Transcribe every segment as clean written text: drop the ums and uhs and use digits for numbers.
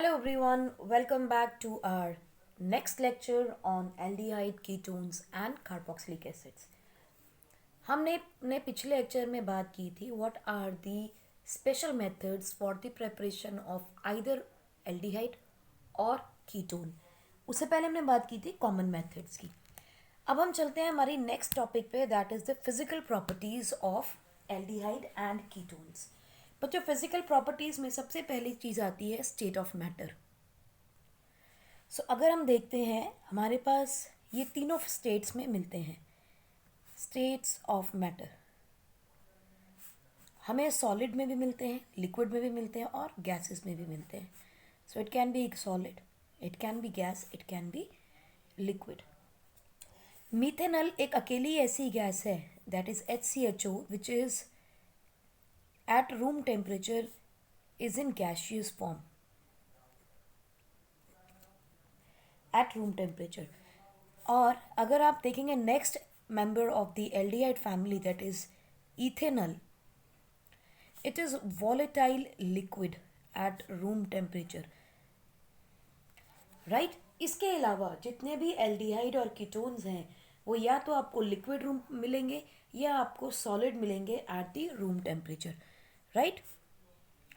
Hello everyone, welcome back to our next lecture on aldehyde ketones and carboxylic acids. हमने अपने पिछले lecture में बात की थी what are the special methods for the preparation of either aldehyde और ketone. उससे पहले हमने बात की थी कॉमन मेथड्स की. अब हम चलते हैं हमारी नेक्स्ट टॉपिक पे, that is the physical properties of aldehyde and ketones. बच्चों, फिजिकल प्रॉपर्टीज़ में सबसे पहली चीज़ आती है स्टेट ऑफ मैटर. सो अगर हम देखते हैं हमारे पास ये तीनों स्टेट्स में मिलते हैं. स्टेट्स ऑफ मैटर हमें सॉलिड में भी मिलते हैं, लिक्विड में भी मिलते हैं और गैसेस में भी मिलते हैं. So it can be solid, it can be gas, it can be liquid. Methanol एक अकेली ऐसी गैस है that is HCHO which is at room temperature is in gaseous form at room temperature. और अगर आप देखेंगे next member of the aldehyde family, that is ethanol, it is volatile liquid at room temperature, right? इसके अलावा जितने भी aldehyde और ketones हैं वो या तो आपको लिक्विड रूम मिलेंगे या आपको सॉलिड मिलेंगे at the room temperature, right?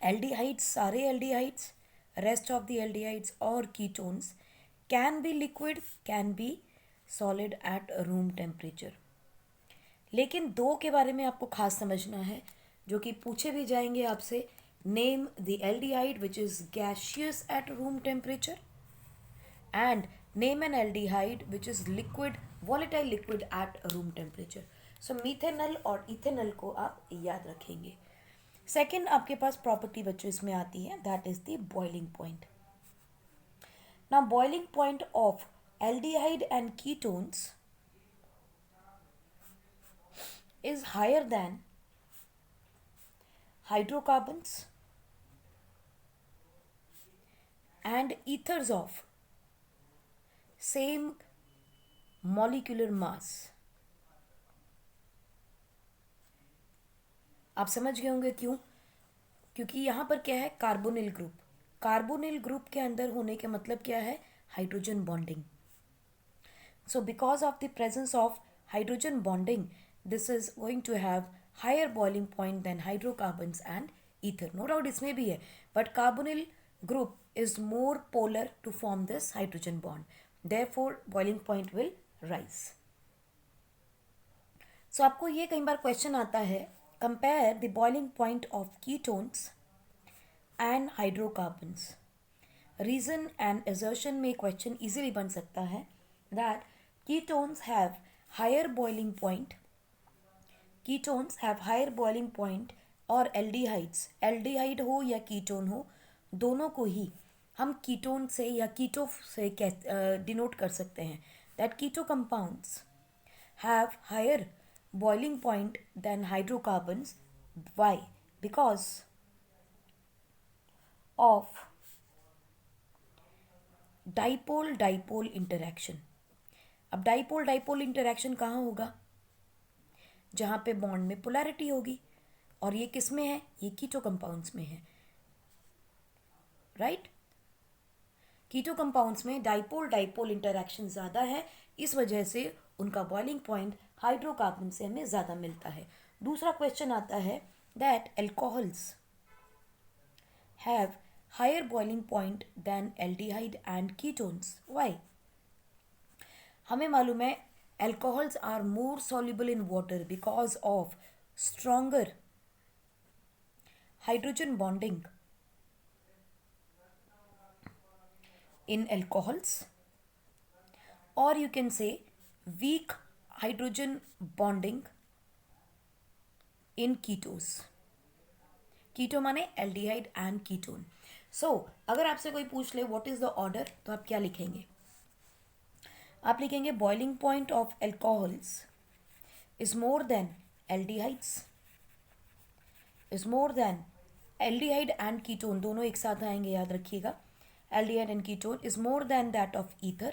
Aldehydes, सारे aldehydes, rest of the aldehydes और ketones can be liquid, can be solid at room temperature. लेकिन दो के बारे में आपको खास समझना है जो कि पूछे भी जाएंगे आपसे. Name the aldehyde which is gaseous eight room temperature and name an aldehyde which is liquid, volatile liquid at room temperature. So methanol और ethanol को आप याद रखेंगे. सेकेंड आपके पास प्रॉपर्टी बच्चों इसमें आती है, that is the boiling point. Now boiling point of aldehyde and ketones is higher than hydrocarbons and ethers of same molecular mass. आप समझ गए होंगे क्यों? क्योंकि यहाँ पर क्या है, कार्बोनिल ग्रुप. कार्बोनिल ग्रुप के अंदर होने के मतलब क्या है, hydrogen bonding. So because of the presence of hydrogen bonding this is going to have higher boiling point than hydrocarbons and ether. No doubt इसमें भी है, but carbonyl group is more polar to form this hydrogen bond. Therefore, boiling point will rise. So आपको ये कई बार question आता है, compare the boiling point of ketones and hydrocarbons. Reason and assertion में question easily बन सकता है that ketones have higher boiling point. Ketones have higher boiling point और aldehydes, aldehyde हो या ketone हो, दोनों को ही हम कीटोन से या कीटो से डिनोट कर सकते हैं. That keto compounds have higher boiling point than hydrocarbons. Why? Because of dipole dipole interaction. अब डाइपोल डाइपोल इंटरैक्शन कहाँ होगा? जहाँ पे बॉन्ड में पोलैरिटी होगी, और ये किस में है? ये कीटो कंपाउंड्स में है, राइट? कीटो कंपाउंड्स में डाइपोल डाइपोल इंटरैक्शन ज़्यादा है, इस वजह से उनका बॉइलिंग पॉइंट हाइड्रोकार्बन से हमें ज़्यादा मिलता है. दूसरा क्वेश्चन आता है that alcohols have higher boiling point than aldehyde and ketones. Why? हमें मालूम है alcohols are more soluble in water because of stronger hydrogen bonding in alcohols, or you can say weak hydrogen bonding in ketos. कीटो माने aldehyde and ketone. सो अगर आपसे कोई पूछ ले what is the order, तो आप क्या लिखेंगे? आप लिखेंगे boiling point of alcohols is more than aldehydes, is more than aldehyde and ketone, दोनों एक साथ आएंगे, याद रखिएगा. Aldehyde and ketone is more than that of ether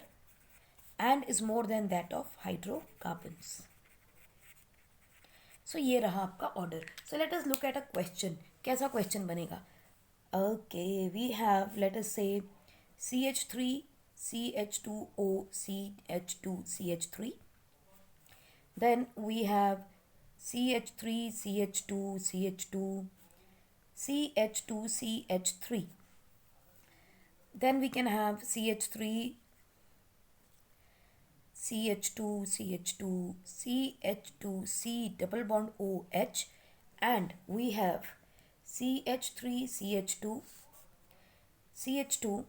and is more than that of hydrocarbons. So ये रहा आपका order. So let us look at a question. कैसा क्वेश्चन बनेगा? Okay, we have, let us say, CH3, CH2O, CH2, CH3. Then we have CH3, CH2, CH2, CH2, CH3. Then we can have CH3, CH2, CH2, CH2, C double bond OH, and we have CH3, CH2, CH2,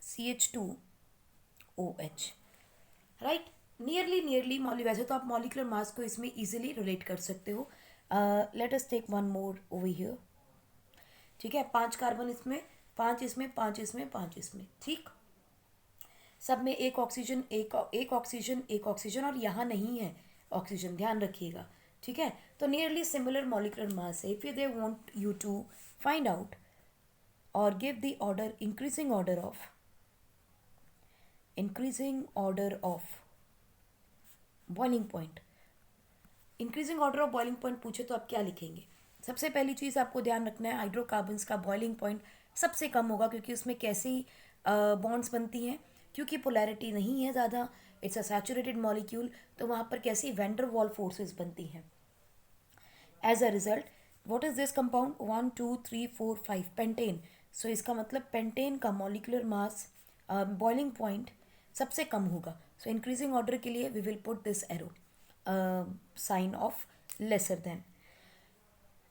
CH2, OH. Right, nearly वैसे तो आप molecular mass को इसमें easily relate कर सकते हो. Let us take one more over here. ठीक है, 5 कार्बन इसमें, 5 इसमें, 5 इसमें, 5 इसमें. ठीक, सब में एक ऑक्सीजन, एक ऑक्सीजन, एक ऑक्सीजन, और यहाँ नहीं है ऑक्सीजन, ध्यान रखिएगा. ठीक है, तो नियरली सिमिलर मॉलिक्यूलर मास है. If you they want you to find out और give the order, increasing order of boiling point, increasing order of boiling point पूछे तो आप क्या लिखेंगे? सबसे पहली चीज़ आपको ध्यान रखना है, हाइड्रोकार्बन्स का बॉइलिंग पॉइंट सबसे कम होगा, क्योंकि उसमें कैसी बॉन्ड्स बनती हैं, क्योंकि पोलैरिटी नहीं है ज़्यादा, इट्स अ सैचुरेटेड मॉलिक्यूल, तो वहाँ पर कैसी वैन वॉल फोर्सेस बनती हैं. As a result, what is this compound? 1 2 3 4 5 pentane. So इसका मतलब पेंटेन का मॉलिक्यूलर मास, बॉइलिंग पॉइंट सबसे कम होगा. सो इंक्रीजिंग ऑर्डर के लिए we will put this arrow, sign of lesser than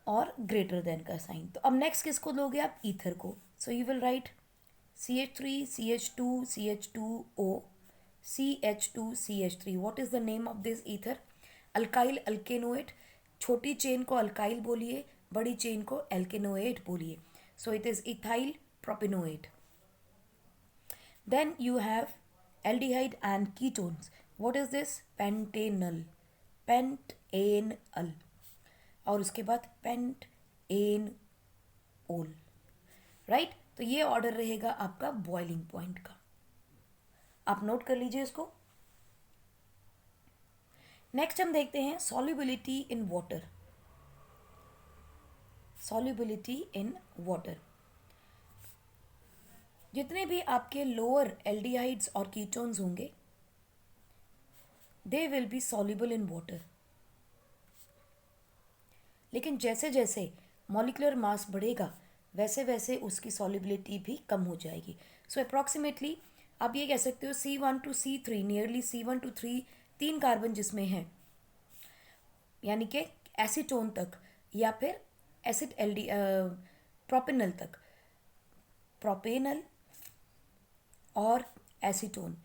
और ग्रेटर देन का साइन. तो अब नेक्स्ट किसको दोगे आप? ईथर को. So you will write CH3, CH2, CH2O, CH2, CH3. What is the name of this ether? Alkyl alkanoate. छोटी chain को अल्काइल बोलिए, बड़ी चेन को एल्केनोएट बोलिए. So it is ethyl propanoate. Then you have aldehyde and ketones. What is this? Pentanal. Pentanal. और उसके बाद पेंटेनओल. Right, तो ये ऑर्डर रहेगा आपका बॉइलिंग पॉइंट का. आप नोट कर लीजिए इसको. नेक्स्ट हम देखते हैं solubility in water. Solubility in water. जितने भी आपके लोअर एल्डिहाइड्स और कीटोन्स होंगे, they will be soluble in water. लेकिन जैसे जैसे मॉलिक्यूलर मास बढ़ेगा, वैसे वैसे उसकी सॉल्युबिलिटी भी कम हो जाएगी. सो अप्रॉक्सीमेटली आप ये कह सकते हो C1 to C3, nearly C1 to 3, 3 carbon जिसमें हैं, यानी कि एसीटोन तक या फिर एसिड एल्डी प्रोपेनल तक. प्रोपेनल और एसीटोन,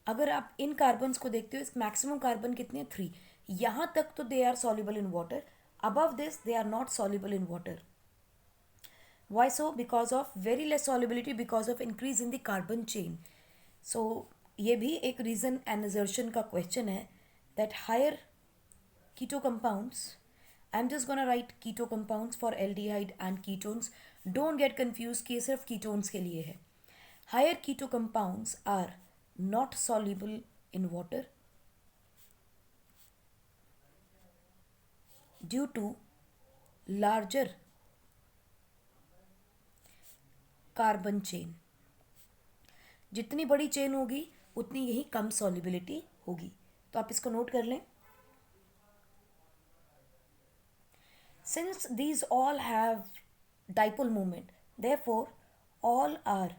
अगर आप इन कार्बन्स को देखते हो, इस मैक्सिमम कार्बन कितने? 3. यहाँ तक तो they are soluble in water. Above this, they are not soluble in water. Why so? Because of very less solubility, because of increase in the carbon chain. So ये भी एक reason and assertion का question है that higher keto compounds, I'm just gonna write keto compounds for aldehyde and ketones. Don't get confused कि ये सिर्फ ketones के लिए है. Higher keto compounds are not soluble in water due to larger carbon chain. जितनी बड़ी chain होगी उतनी यही कम सॉल्युबिलिटी होगी. तो आप इसको नोट कर लें. Since these all have dipole movement, therefore all are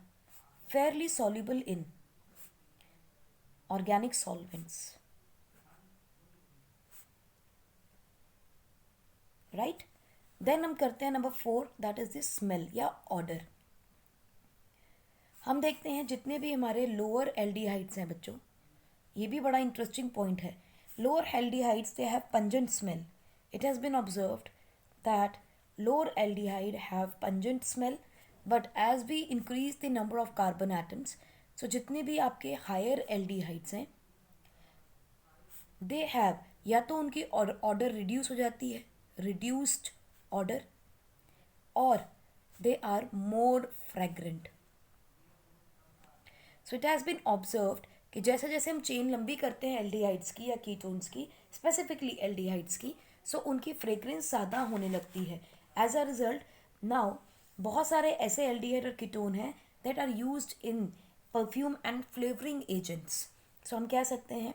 fairly soluble in organic solvents. Right, then हम करते हैं number 4, that is the smell या ऑर्डर. हम देखते हैं जितने भी हमारे लोअर एल्डिहाइड्स हैं बच्चों, ये भी बड़ा इंटरेस्टिंग पॉइंट है. Lower aldehydes they have pungent smell. It has been observed that lower aldehyde have pungent smell, but as we increase the number of carbon atoms, so जितने भी आपके हायर एल्डिहाइड्स हैं, दे हैव, या तो उनकी order reduce हो जाती है, reduced order, or they are more fragrant. So it has been observed कि जैसे जैसे हम चेन लंबी करते हैं एल्डिहाइड्स की या कीटोन्स की, स्पेसिफिकली एल्डिहाइड्स की, सो उनकी फ्रेग्रेंस ज़्यादा होने लगती है. एज अ रिजल्ट, नाउ बहुत सारे ऐसे एल्डिहाइड और कीटोन हैं that are used in perfume and flavouring agents. So हम कह सकते हैं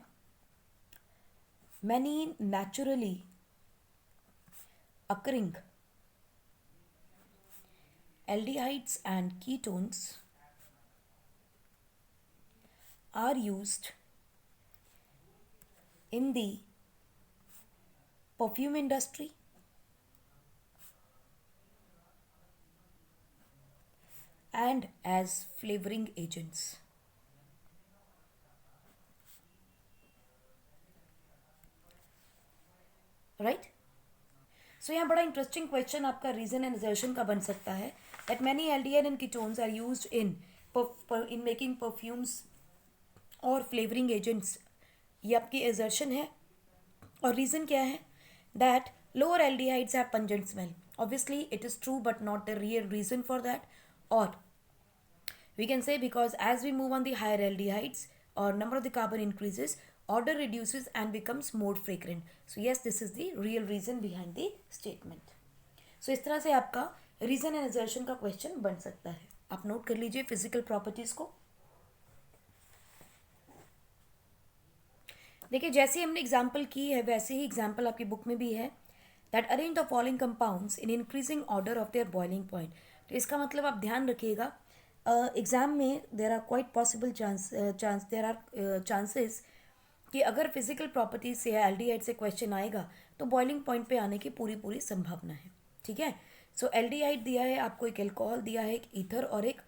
many naturally occurring aldehydes and ketones are used in the perfume industry and as flavoring agents. Right. So यहाँ बड़ा इंटरेस्टिंग क्वेश्चन आपका reason and assertion का बन सकता है that many aldehyde and ketones are used in making perfumes और flavouring agents. ये आपकी असर्शन है. और रीज़न क्या है that lower aldehydes have pungent smell. Obviously it is true but not the real reason for that. और we can say because as we move on the higher aldehydes or number of the carbon increases, odor reduces and becomes more fragrant. So yes, this is the real reason behind the statement. So इस तरह से आपका reason and assertion का question बन सकता है. आप note कर लीजिए physical properties को. देखिए जैसे हमने एग्जाम्पल की है वैसे ही एग्जाम्पल आपकी बुक में भी है that arrange the following compounds in increasing order of their boiling point. तो इसका मतलब आप ध्यान रखिएगा एग्ज़ाम में there are quite possible there are chances कि अगर फिजिकल प्रॉपर्टीज से या एल्डिहाइड से क्वेश्चन आएगा तो बॉइलिंग पॉइंट पे आने की पूरी संभावना है. ठीक है. सो एल्डिहाइड दिया है आपको, एक एल्कोहल दिया है, एक ईथर और एक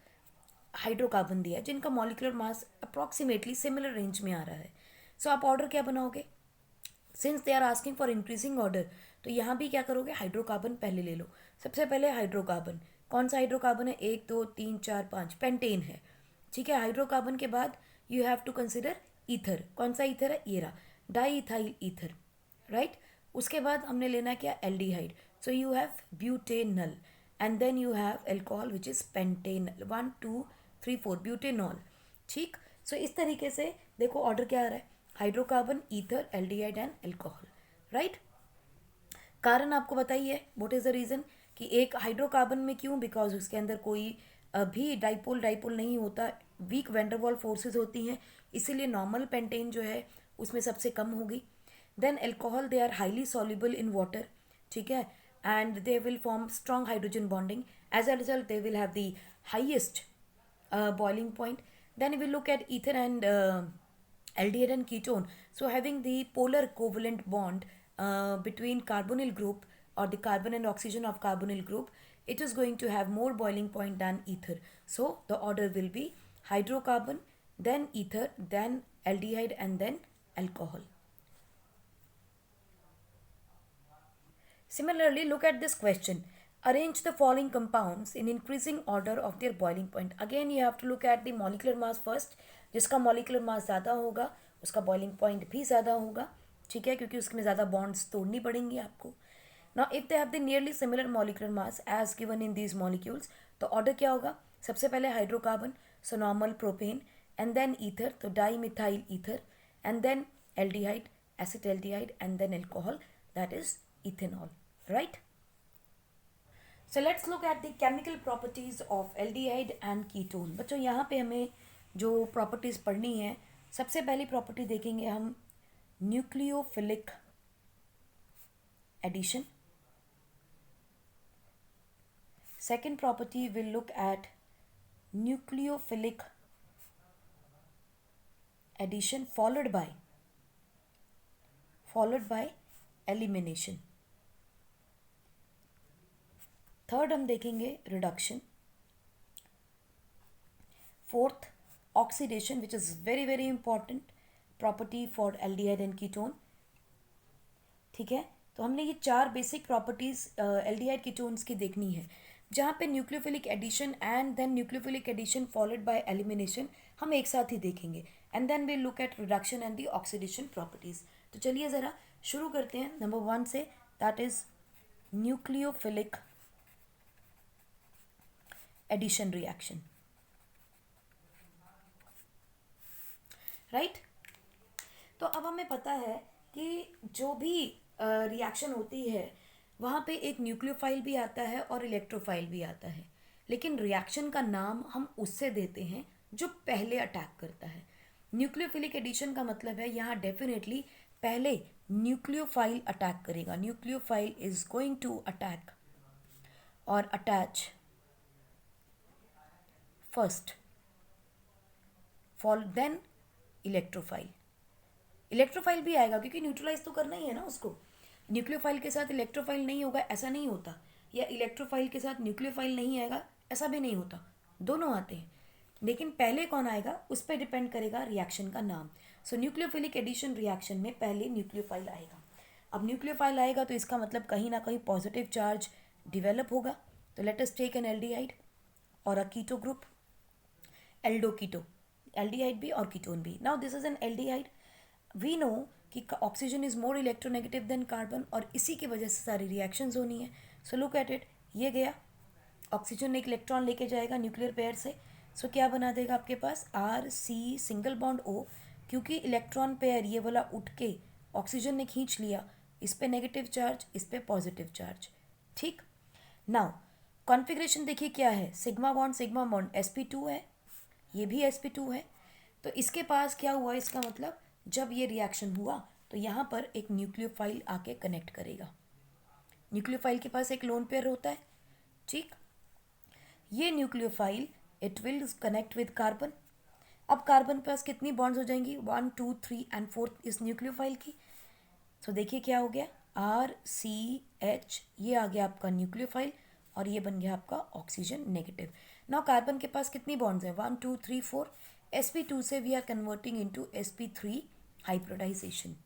हाइड्रोकार्बन दिया है जिनका molecular mass approximately similar range में आ रहा है. सो आप ऑर्डर क्या बनाओगे since they are asking for increasing order. तो यहाँ भी क्या करोगे हाइड्रोकार्बन पहले ले लो. सबसे पहले हाइड्रोकार्बन. कौन सा हाइड्रोकार्बन है 1 2 3 4 5 पेंटेन है. ठीक है. हाइड्रोकार्बन के बाद you have to consider ether. कौन सा ईथर है ये रहा डाई इथाइल ईथर. राइट. उसके बाद हमने लेना क्या aldehyde. So you have butanal and then you have alcohol which is pentanal 1 2 3 4 butanol. ठीक. सो इस तरीके से देखो ऑर्डर क्या आ रहा है hydrocarbon ether aldehyde and alcohol. Right. कारण आपको बताइए व्हाट इज द रीज़न कि एक हाइड्रोकार्बन में क्यों बिकॉज उसके अंदर कोई भी डाइपोल नहीं होता. वीक वैंडरवॉल फोर्सेस होती हैं इसीलिए नॉर्मल पेंटेन जो है उसमें सबसे कम होगी. Then alcohol they are highly soluble in water. ठीक है. And they will form strong hydrogen bonding. As a result they will have the highest boiling point. Then we look at ether and aldehyde and ketone. So having the polar covalent bond between carbonyl group or the carbon and oxygen of carbonyl group, it is going to have more boiling point than ether. So the order will be hydrocarbon, then ether, then aldehyde and then alcohol. Similarly, look at this question. Arrange the following compounds in increasing order of their boiling point. Again, you have to look at the molecular mass first. जिसका molecular mass ज़्यादा होगा उसका boiling point भी ज़्यादा होगा. ठीक है. क्योंकि उसमें ज़्यादा bonds तोड़नी पड़ेंगी आपको. Now, if they have the nearly similar molecular mass as given in these molecules, तो order क्या होगा सबसे पहले hydrocarbon so normal propane and then ether तो dimethyl ether and then aldehyde acetaldehyde and then alcohol that is ethanol. Right. So let's look at the chemical properties of aldehyde and ketone. बच्चों यहाँ पे हमें जो properties पढ़नी है सबसे पहली प्रॉपर्टी देखेंगे हम nucleophilic addition. Second property will look at nucleophilic addition followed by elimination. Third हम देखेंगे reduction. Fourth oxidation which is very important property for aldehyde and ketone. ठीक है. तो हमने ये चार बेसिक प्रॉपर्टीज़ एल्डिहाइड कीटोन्स की देखनी है जहाँ पे nucleophilic addition and then nucleophilic addition followed by elimination हम एक साथ ही देखेंगे and then we look at reduction and the oxidation properties. तो चलिए ज़रा शुरू करते हैं नंबर 1 से that is nucleophilic addition reaction. Right. तो अब हमें पता है कि जो भी रिएक्शन होती है वहाँ पे एक न्यूक्लियोफाइल भी आता है और इलेक्ट्रोफाइल भी आता है. लेकिन रिएक्शन का नाम हम उससे देते हैं जो पहले अटैक करता है। न्यूक्लियोफिलिक एडिशन का मतलब है यहाँ डेफिनेटली पहले न्यूक्लियोफाइल अटैक करेगा। Nucleophile is going to attack और attach first fall then electrophile. Electrophile भी आएगा क्योंकि न्यूट्रलाइज तो करना ही है ना उसको। न्यूक्लियोफाइल के साथ इलेक्ट्रोफाइल नहीं होगा ऐसा नहीं होता, या इलेक्ट्रोफाइल के साथ न्यूक्लियोफाइल नहीं आएगा ऐसा भी नहीं होता, दोनों आते हैं। लेकिन पहले कौन आएगा उस पर डिपेंड करेगा रिएक्शन का नाम। सो न्यूक्लियोफिलिक एडिशन रिएक्शन में पहले न्यूक्लियोफाइल आएगा। अब न्यूक्लियोफाइल आएगा तो इसका मतलब कहीं ना कहीं पॉजिटिव चार्ज डिवेलप होगा। तो let us take an aldehyde और a keto group, aldo keto, aldehyde भी और कीटोन भी। Now this is an aldehyde. We know कि oxygen is more electronegative than carbon और इसी की वजह से सारी रिएक्शंस होनी है। सो लुक एट इट, ये गया ऑक्सीजन एक इलेक्ट्रॉन लेके जाएगा न्यूक्लियर पेयर से। सो क्या बना देगा आपके पास R C single bond O, क्योंकि इलेक्ट्रॉन पेयर ये वाला उठ के ऑक्सीजन ने खींच लिया, इस पे नेगेटिव चार्ज इस पे पॉजिटिव चार्ज। ठीक, नाउ कॉन्फ़िगरेशन देखिए क्या है, सिग्मा बॉन्ड sp2 है, ये भी sp2 है। तो इसके पास क्या हुआ, इसका मतलब जब ये रिएक्शन हुआ तो यहाँ पर एक न्यूक्लियोफाइल आके कनेक्ट करेगा। न्यूक्लियोफाइल के पास एक लोन पेयर होता है। ठीक, ये nucleophile it will connect with carbon. अब कार्बन के पास कितनी बॉन्ड्स हो जाएंगी, 1 2 3 एंड 4 इस न्यूक्लियोफाइल की। तो देखिए क्या हो गया, आर सी एच, ये आ गया आपका न्यूक्लियोफाइल और ये बन गया आपका ऑक्सीजन नेगेटिव। नाउ कार्बन के पास कितनी बॉन्ड्स हैं, 1 2 3 4। sp2 से we are converting into sp3 hybridization,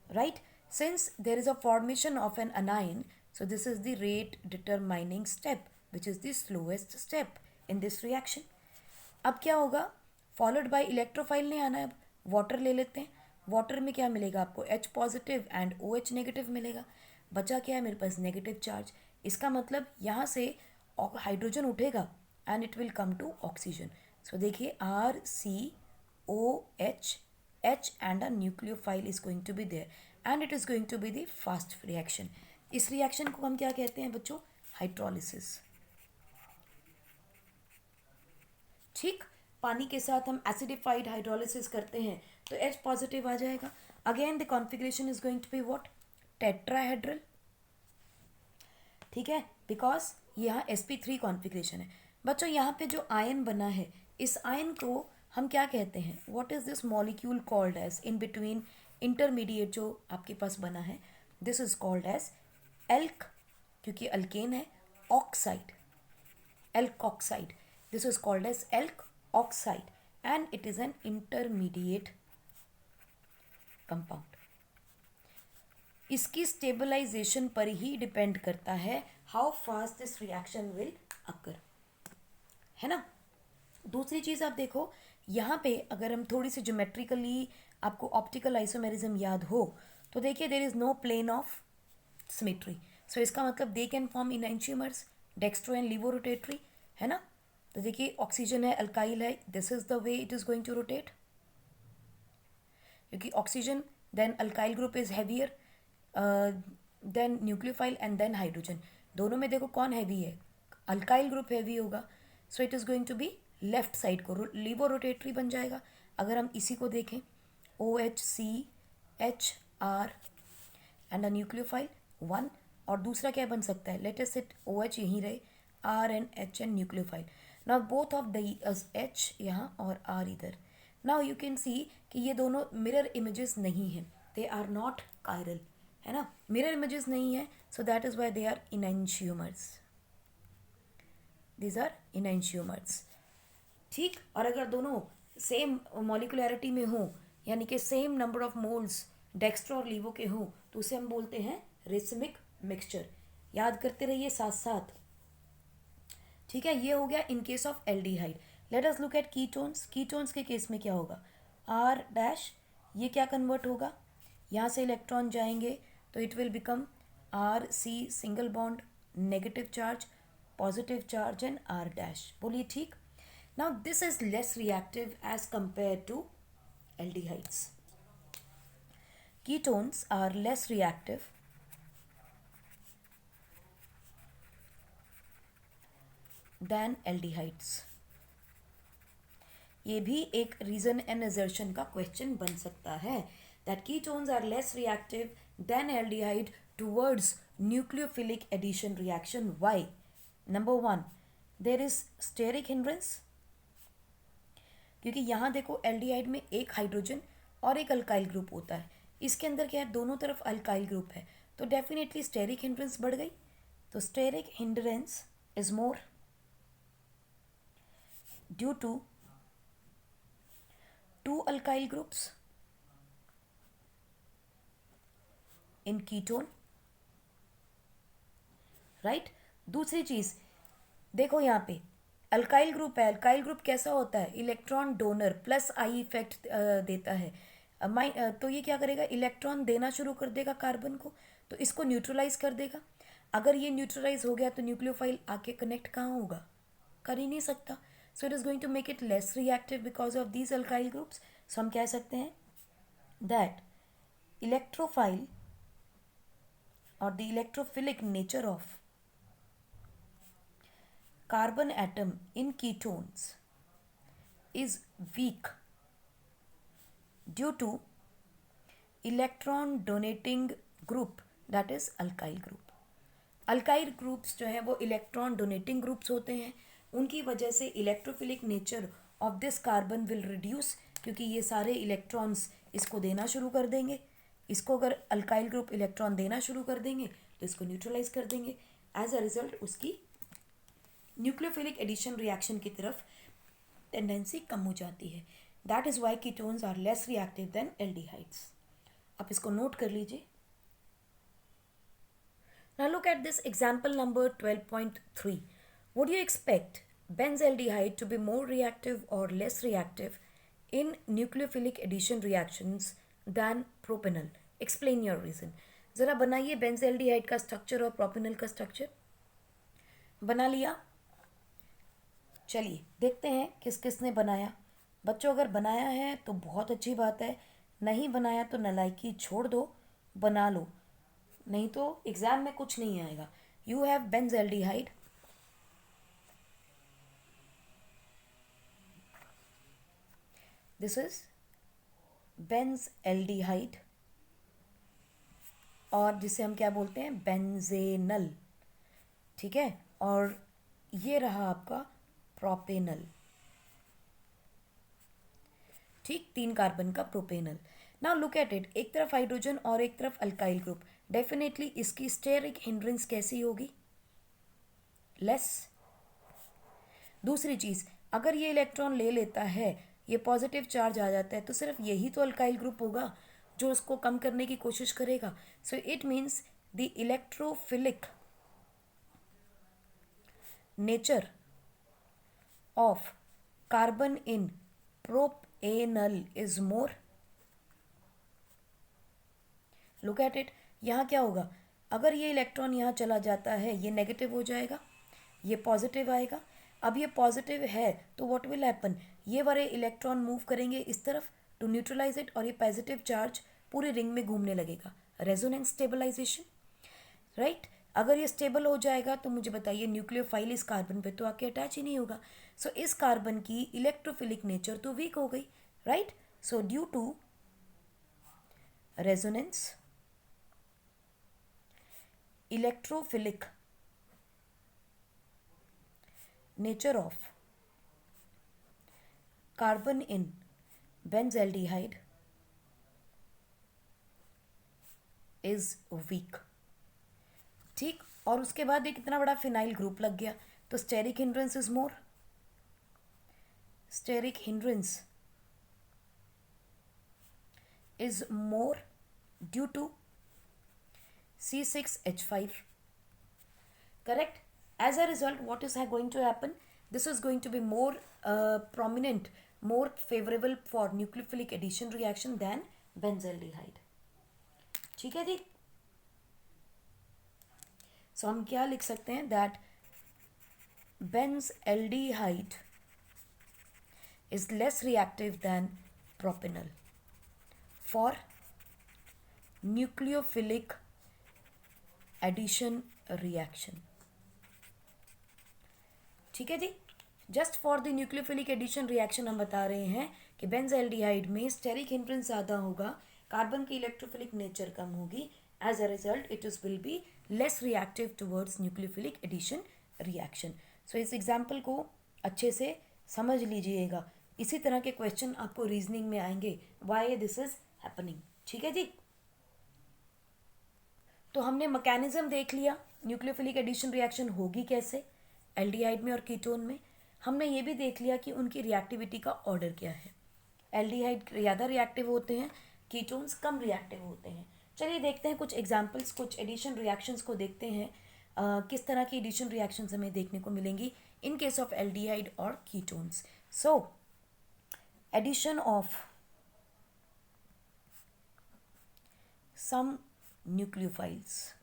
right? Since there is a formation of an anion, so this is the rate determining step, which is the slowest step in this reaction. अब क्या होगा, followed by electrophile नहीं आना है, अब water ले लेते हैं। वाटर में क्या मिलेगा आपको, H positive and OH negative मिलेगा। बचा क्या है मेरे पास, नेगेटिव चार्ज। इसका मतलब यहाँ से हाइड्रोजन उठेगा and it will come to oxygen. So देखिए RCOH H and a nucleophile is going to be there and it is going to be the fast reaction. इस रिएक्शन को हम क्या कहते हैं बच्चों, हाइड्रोलिसिस। ठीक, पानी के साथ हम एसिडिफाइड हाइड्रोलिसिस करते हैं तो H पॉजिटिव आ जाएगा। Again the configuration is going to be what, tetrahedral. ठीक है, बिकॉज यहाँ sp3 कॉन्फ़िगरेशन है। बच्चों यहाँ पे जो आयन बना है, इस आयन को हम क्या कहते हैं, what is this molecule called as, in between intermediate जो आपके पास बना है, this is called as alk, क्योंकि अल्केन है, oxide, alk oxide. This is called as alk oxide and it is an intermediate compound. इसकी स्टेबलाइजेशन पर ही डिपेंड करता है how fast this reaction will occur, है ना। दूसरी चीज़ आप देखो, यहाँ पे अगर हम थोड़ी सी ज्योमेट्रिकली आपको ऑप्टिकल आइसोमेरिज्म याद हो तो देखिए there is no plane of symmetry. So इसका मतलब they can form enantiomers, dextro and laevo rotatory, है ना। तो देखिए ऑक्सीजन है, अल्काइल है, this is the way it is going to rotate, क्योंकि oxygen then alkyl group is heavier than nucleophile and then hydrogen. दोनों में देखो कौन हैवी है, अल्काइल ग्रुप हैवी होगा। So it is going to be left side को laevo rotatory बन जाएगा। अगर हम इसी को देखें, OHCHR एंड अ न्यूक्लियोफाइल 1, और दूसरा क्या बन सकता है, लेट अस सेट OH यहीं रहे, R and H and nucleophile. Now both of the H यहाँ और R इधर। नाउ यू कैन सी कि ये दोनों मिरर इमेजेस नहीं हैं, दे आर नॉट कायरल, है ना, मिरर इमेजेस नहीं है। So that is why they are enantiomers, these are enantiomers. ठीक, और अगर दोनों सेम मॉलिकुलैरिटी में हो, यानी कि same number of moles dextro और लीवो के हों, तो उसे हम बोलते हैं रेसिमिक मिक्सचर। याद करते रहिए साथ साथ। ठीक है, ये हो गया इन case of aldehyde. Let us look at ketones. Ketones के केस में क्या होगा, R डैश, ये क्या कन्वर्ट होगा, यहाँ से इलेक्ट्रॉन जाएंगे तो it will become RC single bond, negative charge, positive charge and R dash. बोलिए ठीक। Now this is less reactive as compared to aldehydes. Ketones are less reactive than aldehydes. ये भी एक रीजन एंड असर्शन का question बन सकता है, that ketones are less reactive than aldehyde towards nucleophilic addition reaction. Why? Number one, there is steric hindrance, क्योंकि यहाँ देखो एल्डिहाइड में एक हाइड्रोजन और एक अल्काइल ग्रुप होता है, इसके अंदर क्या है, दोनों तरफ अल्काइल ग्रुप है, तो डेफिनेटली स्टेरिक हिंड्रेंस बढ़ गई। तो steric hindrance is more due to two alkyl groups in ketone, right. दूसरी चीज देखो, यहाँ पे अल्काइल ग्रुप है, अल्काइल ग्रुप कैसा होता है, electron donor plus I effect देता है। तो ये क्या करेगा, इलेक्ट्रॉन देना शुरू कर देगा कार्बन को, तो इसको न्यूट्रलाइज कर देगा। अगर ये न्यूट्रलाइज हो गया तो न्यूक्लियोफाइल आके कनेक्ट कहाँ होगा, कर ही नहीं सकता। So it is going to make it less reactive because of these alkyl groups. So हम कह सकते हैं दैट इलेक्ट्रोफाइल और the electrophilic nature of carbon atom in ketones is weak due to electron donating group, that is alkyl group। Alkyl groups जो है वो electron donating groups होते हैं, उनकी वजह से electrophilic nature of this carbon will reduce, क्योंकि ये सारे इलेक्ट्रॉन्स इसको देना शुरू कर देंगे। इसको अगर अल्काइल ग्रुप इलेक्ट्रॉन देना शुरू कर देंगे तो इसको न्यूट्रलाइज कर देंगे, एज अ रिजल्ट उसकी न्यूक्लियोफिलिक एडिशन रिएक्शन की तरफ टेंडेंसी कम हो जाती है। That is why ketones are less reactive than aldehydes. आप इसको नोट कर लीजिए। Now look at this example number 12.3. Would you expect benzaldehyde to be more reactive or less reactive in nucleophilic addition reactions than propanol? Explain your reason. जरा बनाइए benzaldehyde का structure और propanal का structure. बना लिया? चलिए देखते हैं किस किस ने बनाया। बच्चों अगर बनाया है तो बहुत अच्छी बात है, नहीं बनाया तो नालायकी छोड़ दो, बना लो, नहीं तो एग्जाम में कुछ नहीं आएगा। You have benzaldehyde, this is benzaldehyde, और जिसे हम क्या बोलते हैं, बेंजेनल, ठीक है। और ये रहा आपका प्रोपेनल, ठीक, 3 कार्बन का propanal. Now look at it, एक तरफ हाइड्रोजन और एक तरफ अल्काइल ग्रुप, डेफिनेटली इसकी स्टेरिक हिंड्रेंस कैसी होगी, लेस। दूसरी चीज, अगर ये इलेक्ट्रॉन ले लेता है, ये पॉजिटिव चार्ज आ जाता है, तो सिर्फ यही तो अल्काइल ग्रुप होगा जो उसको कम करने की कोशिश करेगा। So it means the electrophilic nature of carbon in propanal is more. Look at it, यहाँ क्या होगा, अगर ये इलेक्ट्रॉन यहाँ चला जाता है, ये नेगेटिव हो जाएगा, ये पॉजिटिव आएगा। अब ये पॉजिटिव है तो व्हाट विल हैपन, ये वाले इलेक्ट्रॉन मूव करेंगे इस तरफ टू न्यूट्रलाइज इट, और ये पॉजिटिव चार्ज पूरे रिंग में घूमने लगेगा, रेजोनेंस स्टेबलाइजेशन, राइट। अगर ये स्टेबल हो जाएगा तो मुझे बताइए न्यूक्लियोफाइल इस कार्बन पे तो आके अटैच ही नहीं होगा। सो इस कार्बन की इलेक्ट्रोफिलिक नेचर तो वीक हो गई, right. So due to resonance electrophilic nature of carbon in benzaldehyde is weak, ठीक। और उसके बाद एक इतना बड़ा फिनाइल ग्रुप लग गया, तो steric hindrance is more, steric hindrance is more due to C6H5, correct? As a result, what is going to happen? This is going to be more prominent, more favorable for nucleophilic addition reaction than benzaldehyde, ठीक है जी। सो हम क्या लिख सकते हैं, that benzaldehyde is less reactive than propanol for nucleophilic addition reaction, ठीक है जी। Just for the nucleophilic addition reaction हम बता रहे हैं कि बेंजल्डिहाइड में स्टेरिक हिंड्रेंस ज़्यादा होगा, कार्बन की इलेक्ट्रोफिलिक नेचर कम होगी, as a result it will be less reactive towards nucleophilic addition reaction. So इस एग्जाम्पल को अच्छे से समझ लीजिएगा, इसी तरह के क्वेश्चन आपको रीजनिंग में आएंगे, वाई दिस इज हैपनिंग। ठीक है जी। तो हमने मैकेनिज्म देख लिया, न्यूक्लियोफिलिक एडिशन रिएक्शन होगी कैसे एल्डिहाइड में और कीटोन में। हमने ये भी देख लिया कि उनकी रिएक्टिविटी का ऑर्डर क्या है। एल्डिहाइड ज़्यादा रिएक्टिव होते हैं, कीटोन्स कम रिएक्टिव होते हैं। चलिए देखते हैं कुछ एग्जांपल्स, कुछ एडिशन रिएक्शंस को देखते हैं, किस तरह की एडिशन रिएक्शंस हमें देखने को मिलेंगी इन केस ऑफ एल्डिहाइड और ketones. So addition of some nucleophiles.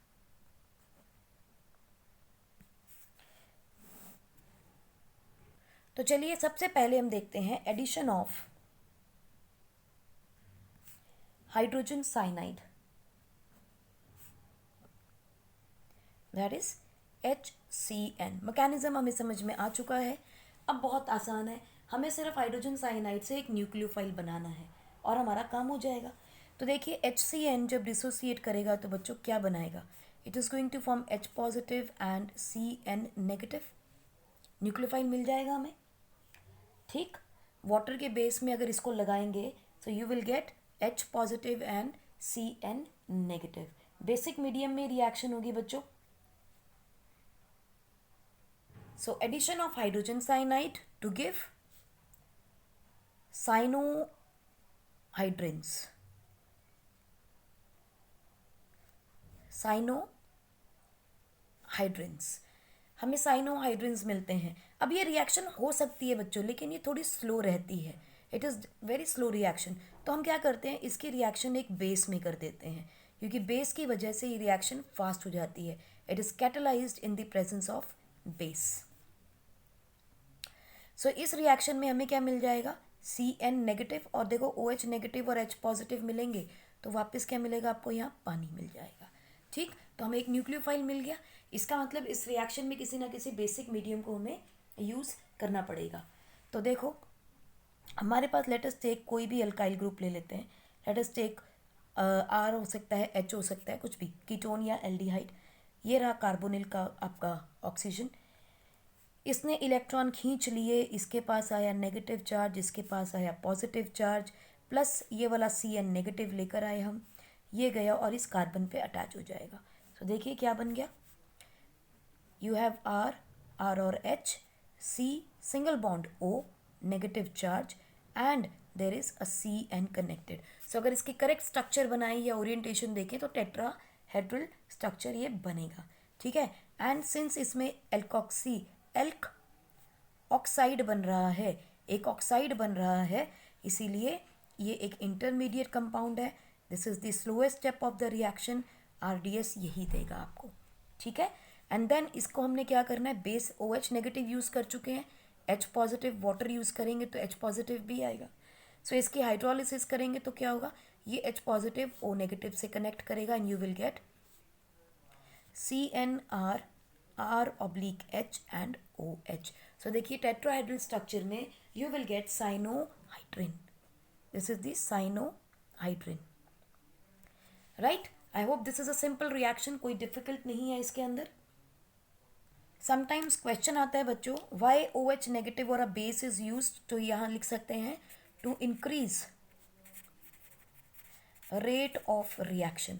तो चलिए सबसे पहले हम देखते हैं addition of hydrogen cyanide, that is HCN। Mechanism हमें समझ में आ चुका है। अब बहुत आसान है, हमें सिर्फ हाइड्रोजन साइनाइड से एक न्यूक्लियोफाइल बनाना है और हमारा काम हो जाएगा। तो देखिए HCN जब डिसोसिएट करेगा तो बच्चों क्या बनाएगा, it is going to form H positive and CN negative, nucleophile मिल जाएगा हमें। ठीक, वाटर के बेस में अगर इसको लगाएंगे सो you will gate H positive and CN negative. Basic medium में रिएक्शन होगी बच्चों। So addition of hydrogen cyanide to give cyanohydrins. साइनोहाइड्रिन्स, हमें साइनोहाइड्रिन्स मिलते हैं। अब ये रिएक्शन हो सकती है बच्चों, लेकिन ये थोड़ी स्लो रहती है, it is very slow reaction. तो हम क्या करते हैं, इसकी रिएक्शन एक बेस में कर देते हैं, क्योंकि बेस की वजह से ये रिएक्शन फास्ट हो जाती है। It is catalysed in the presence of base. So इस रिएक्शन में हमें क्या मिल जाएगा, CN नेगेटिव, और देखो OH नेगेटिव और H पॉजिटिव मिलेंगे तो वापस क्या मिलेगा आपको, यहाँ पानी मिल जाएगा। ठीक, तो हमें एक न्यूक्लियोफाइल मिल गया। इसका मतलब इस रिएक्शन में किसी ना किसी बेसिक मीडियम को हमें यूज़ करना पड़ेगा। तो देखो हमारे पास लेट अस टेक कोई भी अल्काइल ग्रुप ले लेते हैं, लेट अस टेक R हो सकता है, H हो सकता है, कुछ भी, कीटोन या एल्डिहाइड। ये रहा कार्बोनिल का आपका ऑक्सीजन, इसने इलेक्ट्रॉन खींच लिए, इसके पास आया नेगेटिव चार्ज, इसके पास आया पॉजिटिव चार्ज, प्लस ये वाला CN नेगेटिव लेकर आए हम, ये गया और इस कार्बन पे अटैच हो जाएगा। तो देखिए क्या बन गया, यू हैव R और H, C single bond O negative charge and there is a CN connected. So अगर इसकी करेक्ट स्ट्रक्चर बनाए या ओरिएंटेशन देखें तो टेट्राहेड्रल स्ट्रक्चर ये बनेगा। ठीक है, एंड सिंस इसमें एल्क ऑक्साइड बन रहा है, एक ऑक्साइड बन रहा है, इसीलिए ये एक इंटरमीडिएट कंपाउंड है। This is the slowest step of the reaction, RDS यही देगा आपको। ठीक है, एंड देन इसको हमने क्या करना है, बेस OH नेगेटिव यूज़ कर चुके हैं, H पॉजिटिव वाटर यूज़ करेंगे तो H पॉजिटिव भी आएगा। सो इसकी हाइड्रोलिसिस करेंगे तो क्या होगा, ये H पॉजिटिव O नेगेटिव से कनेक्ट करेगा and you will gate CNR R/H and OH। सो देखिए टेट्राहेड्रल स्ट्रक्चर में you will gate cyanohydrin, this is the cyanohydrin, right. I hope this is a simple reaction, कोई difficult नहीं है इसके अंदर। Sometimes question आता है बच्चों, वाई OH नेगेटिव और अ बेस इज यूज्ड, तो यहाँ लिख सकते हैं to increase rate of reaction,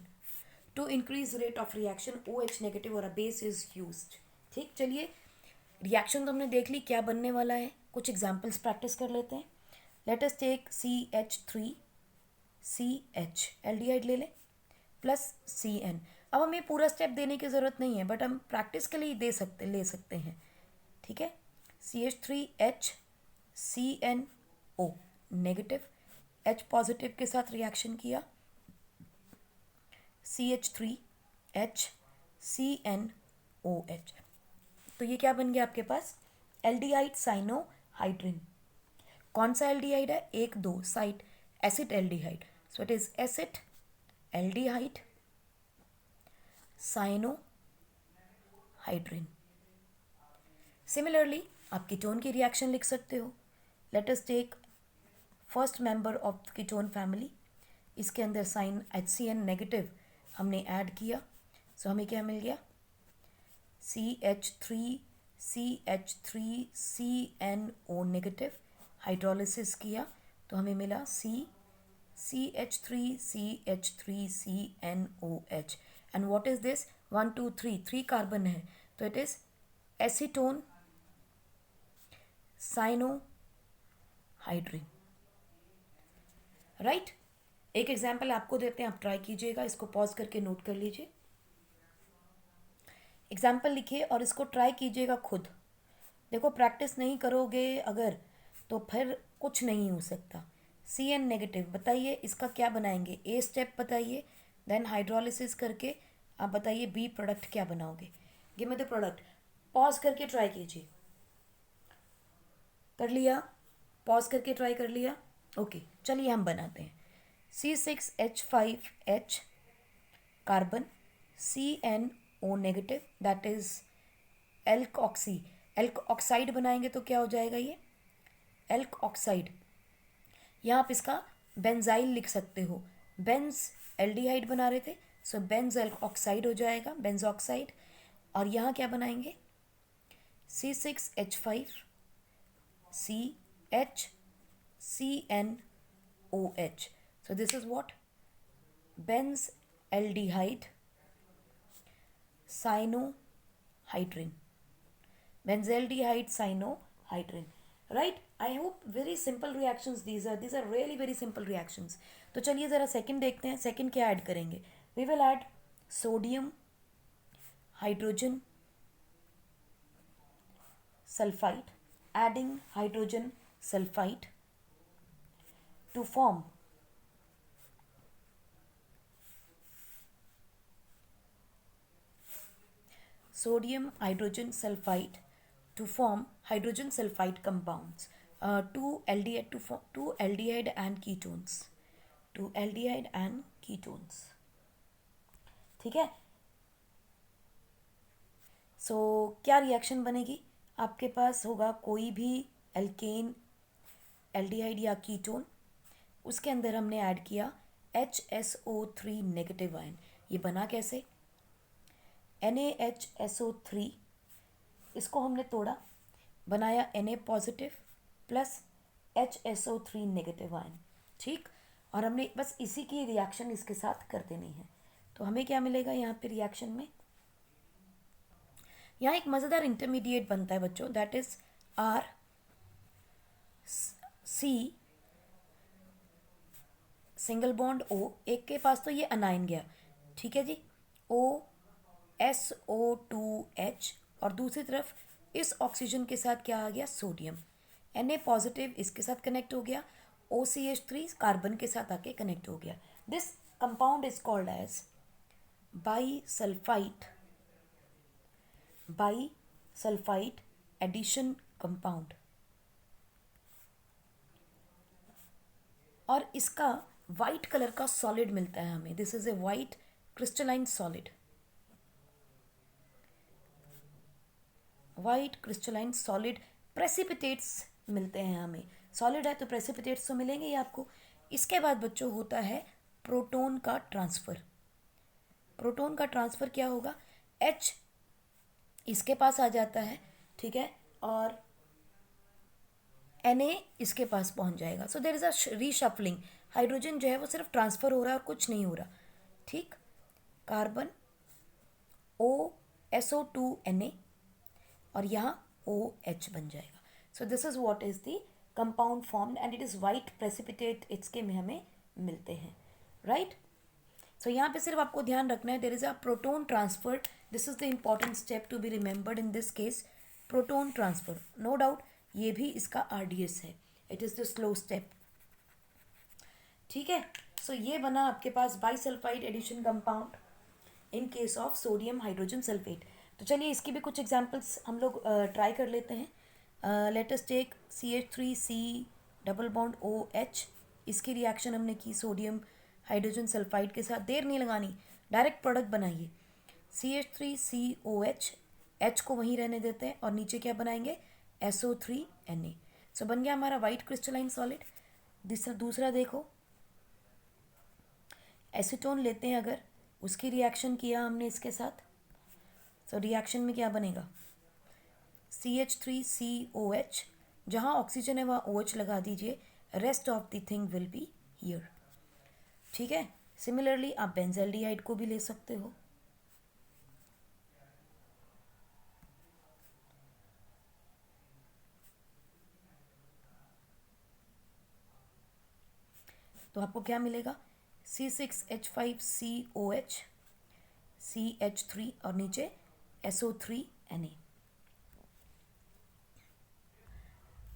to increase rate of reaction OH negative और अ बेस इज यूज्ड। ठीक, चलिए रिएक्शन तो हमने देख ली क्या बनने वाला है, कुछ एग्जांपल्स प्रैक्टिस कर लेते हैं। Let us take CH3CH, aldehyde ले लें, प्लस CN। अब हमें पूरा स्टेप देने की ज़रूरत नहीं है, बट हम प्रैक्टिस के लिए ले सकते हैं। ठीक है, CH3H CNO negative, H positive के साथ रिएक्शन किया, CH3H CNOH, तो ये क्या बन गया आपके पास, एल्डिहाइड साइनोहाइड्रिन। कौन सा एल्डिहाइड है, 1 2 site acid aldehyde, so it is acid aldehyde cyanohydrin. Similarly आप कीटोन की रिएक्शन लिख सकते हो. Let us take first member of ketone family. इसके अंदर साइन HCN नेगेटिव हमने ऐड किया. सो हमें क्या मिल गया? CH3CH3CNO negative. हाइड्रोलिसिस किया तो हमें मिला CH3CH3CNOH. And what is this? 1 2 3 3 carbon है तो it is acetone cyanohydrin. Right. एक एग्जाम्पल आपको देते हैं, आप ट्राई कीजिएगा. इसको पॉज करके नोट कर लीजिए. एग्जाम्पल लिखिए और इसको ट्राई कीजिएगा खुद. देखो प्रैक्टिस नहीं करोगे अगर तो फिर कुछ नहीं हो सकता. CN नेगेटिव बताइए इसका क्या बनाएंगे? A स्टेप बताइए, देन हाइड्रोलिसिस करके आप बताइए B प्रोडक्ट क्या बनाओगे. Give me the product. Pause करके ट्राई कीजिए. कर लिया? पॉज करके ट्राई कर लिया? ओके चलिए हम बनाते हैं. C6H5H carbon CNO negative that is elk oxy. Elk oxide बनाएंगे तो क्या हो जाएगा? ये एल्क ऑक्साइड. यहाँ आप इसका बेंजाइल लिख सकते हो. बेंज एल्डिहाइड बना रहे थे सो बेंज एल्क ऑक्साइड हो जाएगा, बेंजॉक्साइड. और यहाँ क्या बनाएंगे? C6H5CHCNOH. So this is what? Benzaldehyde cyanohydrin. Benzaldehyde cyanohydrin. Right? I hope very simple reactions these are. These are really very simple reactions. तो चलिए ज़रा सेकंड देखते हैं. सेकंड क्या ऐड करेंगे? We will add sodium hydrogen sulfide. Adding hydrogen sulfide to form sodium hydrogen sulfide to form hydrogen sulfide compounds. Two aldehyde and ketones. Two aldehyde and ketones. ठीक है. सो क्या रिएक्शन बनेगी? आपके पास होगा कोई भी एल्केन, एल्डिहाइड या कीटोन. उसके अंदर हमने ऐड किया HSO3 नेगेटिव आयन. ये बना कैसे? NaHSO3 इसको हमने तोड़ा, बनाया Na positive plus HSO3 negative ion. ठीक. और हमने बस इसी की रिएक्शन इसके साथ कर देनी है. तो हमें क्या मिलेगा यहाँ पे रिएक्शन में? यहाँ एक मज़ेदार इंटरमीडिएट बनता है बच्चों. That is RC single bond O. एक के पास तो ये अनाइन गया. ठीक है जी. OSO2H. और दूसरी तरफ इस ऑक्सीजन के साथ क्या आ गया? सोडियम. Na पॉजिटिव इसके साथ कनेक्ट हो गया. OCH3 कार्बन के साथ आके कनेक्ट हो गया. This compound is called as bisulphite addition compound. और इसका वाइट कलर का सॉलिड मिलता है हमें. This is a white crystalline solid. White crystalline solid precipitates मिलते हैं हमें. सॉलिड है तो प्रेसिपिटेट्स तो मिलेंगे ही आपको. इसके बाद बच्चों होता है प्रोटोन का ट्रांसफ़र. प्रोटोन का ट्रांसफ़र क्या होगा? H इसके पास आ जाता है. ठीक है. और Na इसके पास पहुंच जाएगा. So there is a reshuffling. Hydrogen जो है वो सिर्फ ट्रांसफ़र हो रहा है और कुछ नहीं हो रहा. ठीक. कार्बन OSO2Na और यहाँ OH बन जाएगा. सो this is what is the compound formed and it is white precipitate इसके में हमें मिलते हैं. राइट. सो यहाँ पे सिर्फ आपको ध्यान रखना है there is a proton transfer. This is the important step to be remembered in this case. Proton transfer no doubt ये भी इसका RDS है. It is the slow step. ठीक है. सो ये बना आपके पास bisulphite addition compound in case of sodium hydrogen sulphate. तो चलिए इसकी भी कुछ एग्जांपल्स हम लोग ट्राई कर लेते हैं. Let us take CH3C double bond OH. इसकी रिएक्शन हमने की सोडियम हाइड्रोजन सल्फाइड के साथ. देर नहीं लगानी, डायरेक्ट प्रोडक्ट बनाइए. CH3COH. H को वहीं रहने देते हैं और नीचे क्या बनाएंगे? SO3Na। सो बन गया हमारा वाइट क्रिस्टलाइन सॉलिड। दूसरा देखो, एसीटोन लेते हैं अगर, उसकी रिएक्शन किया हमने इसके साथ, तो रिएक्शन में क्या बनेगा, CH3COH, जहाँ ऑक्सीजन है वहाँ OH लगा दीजिए, rest of the thing will be here. ठीक है। सिमिलरली आप बेंजल्डिहाइड को भी ले सकते हो। तो आपको क्या मिलेगा, C6H5COH, CH3 और नीचे SO3Na।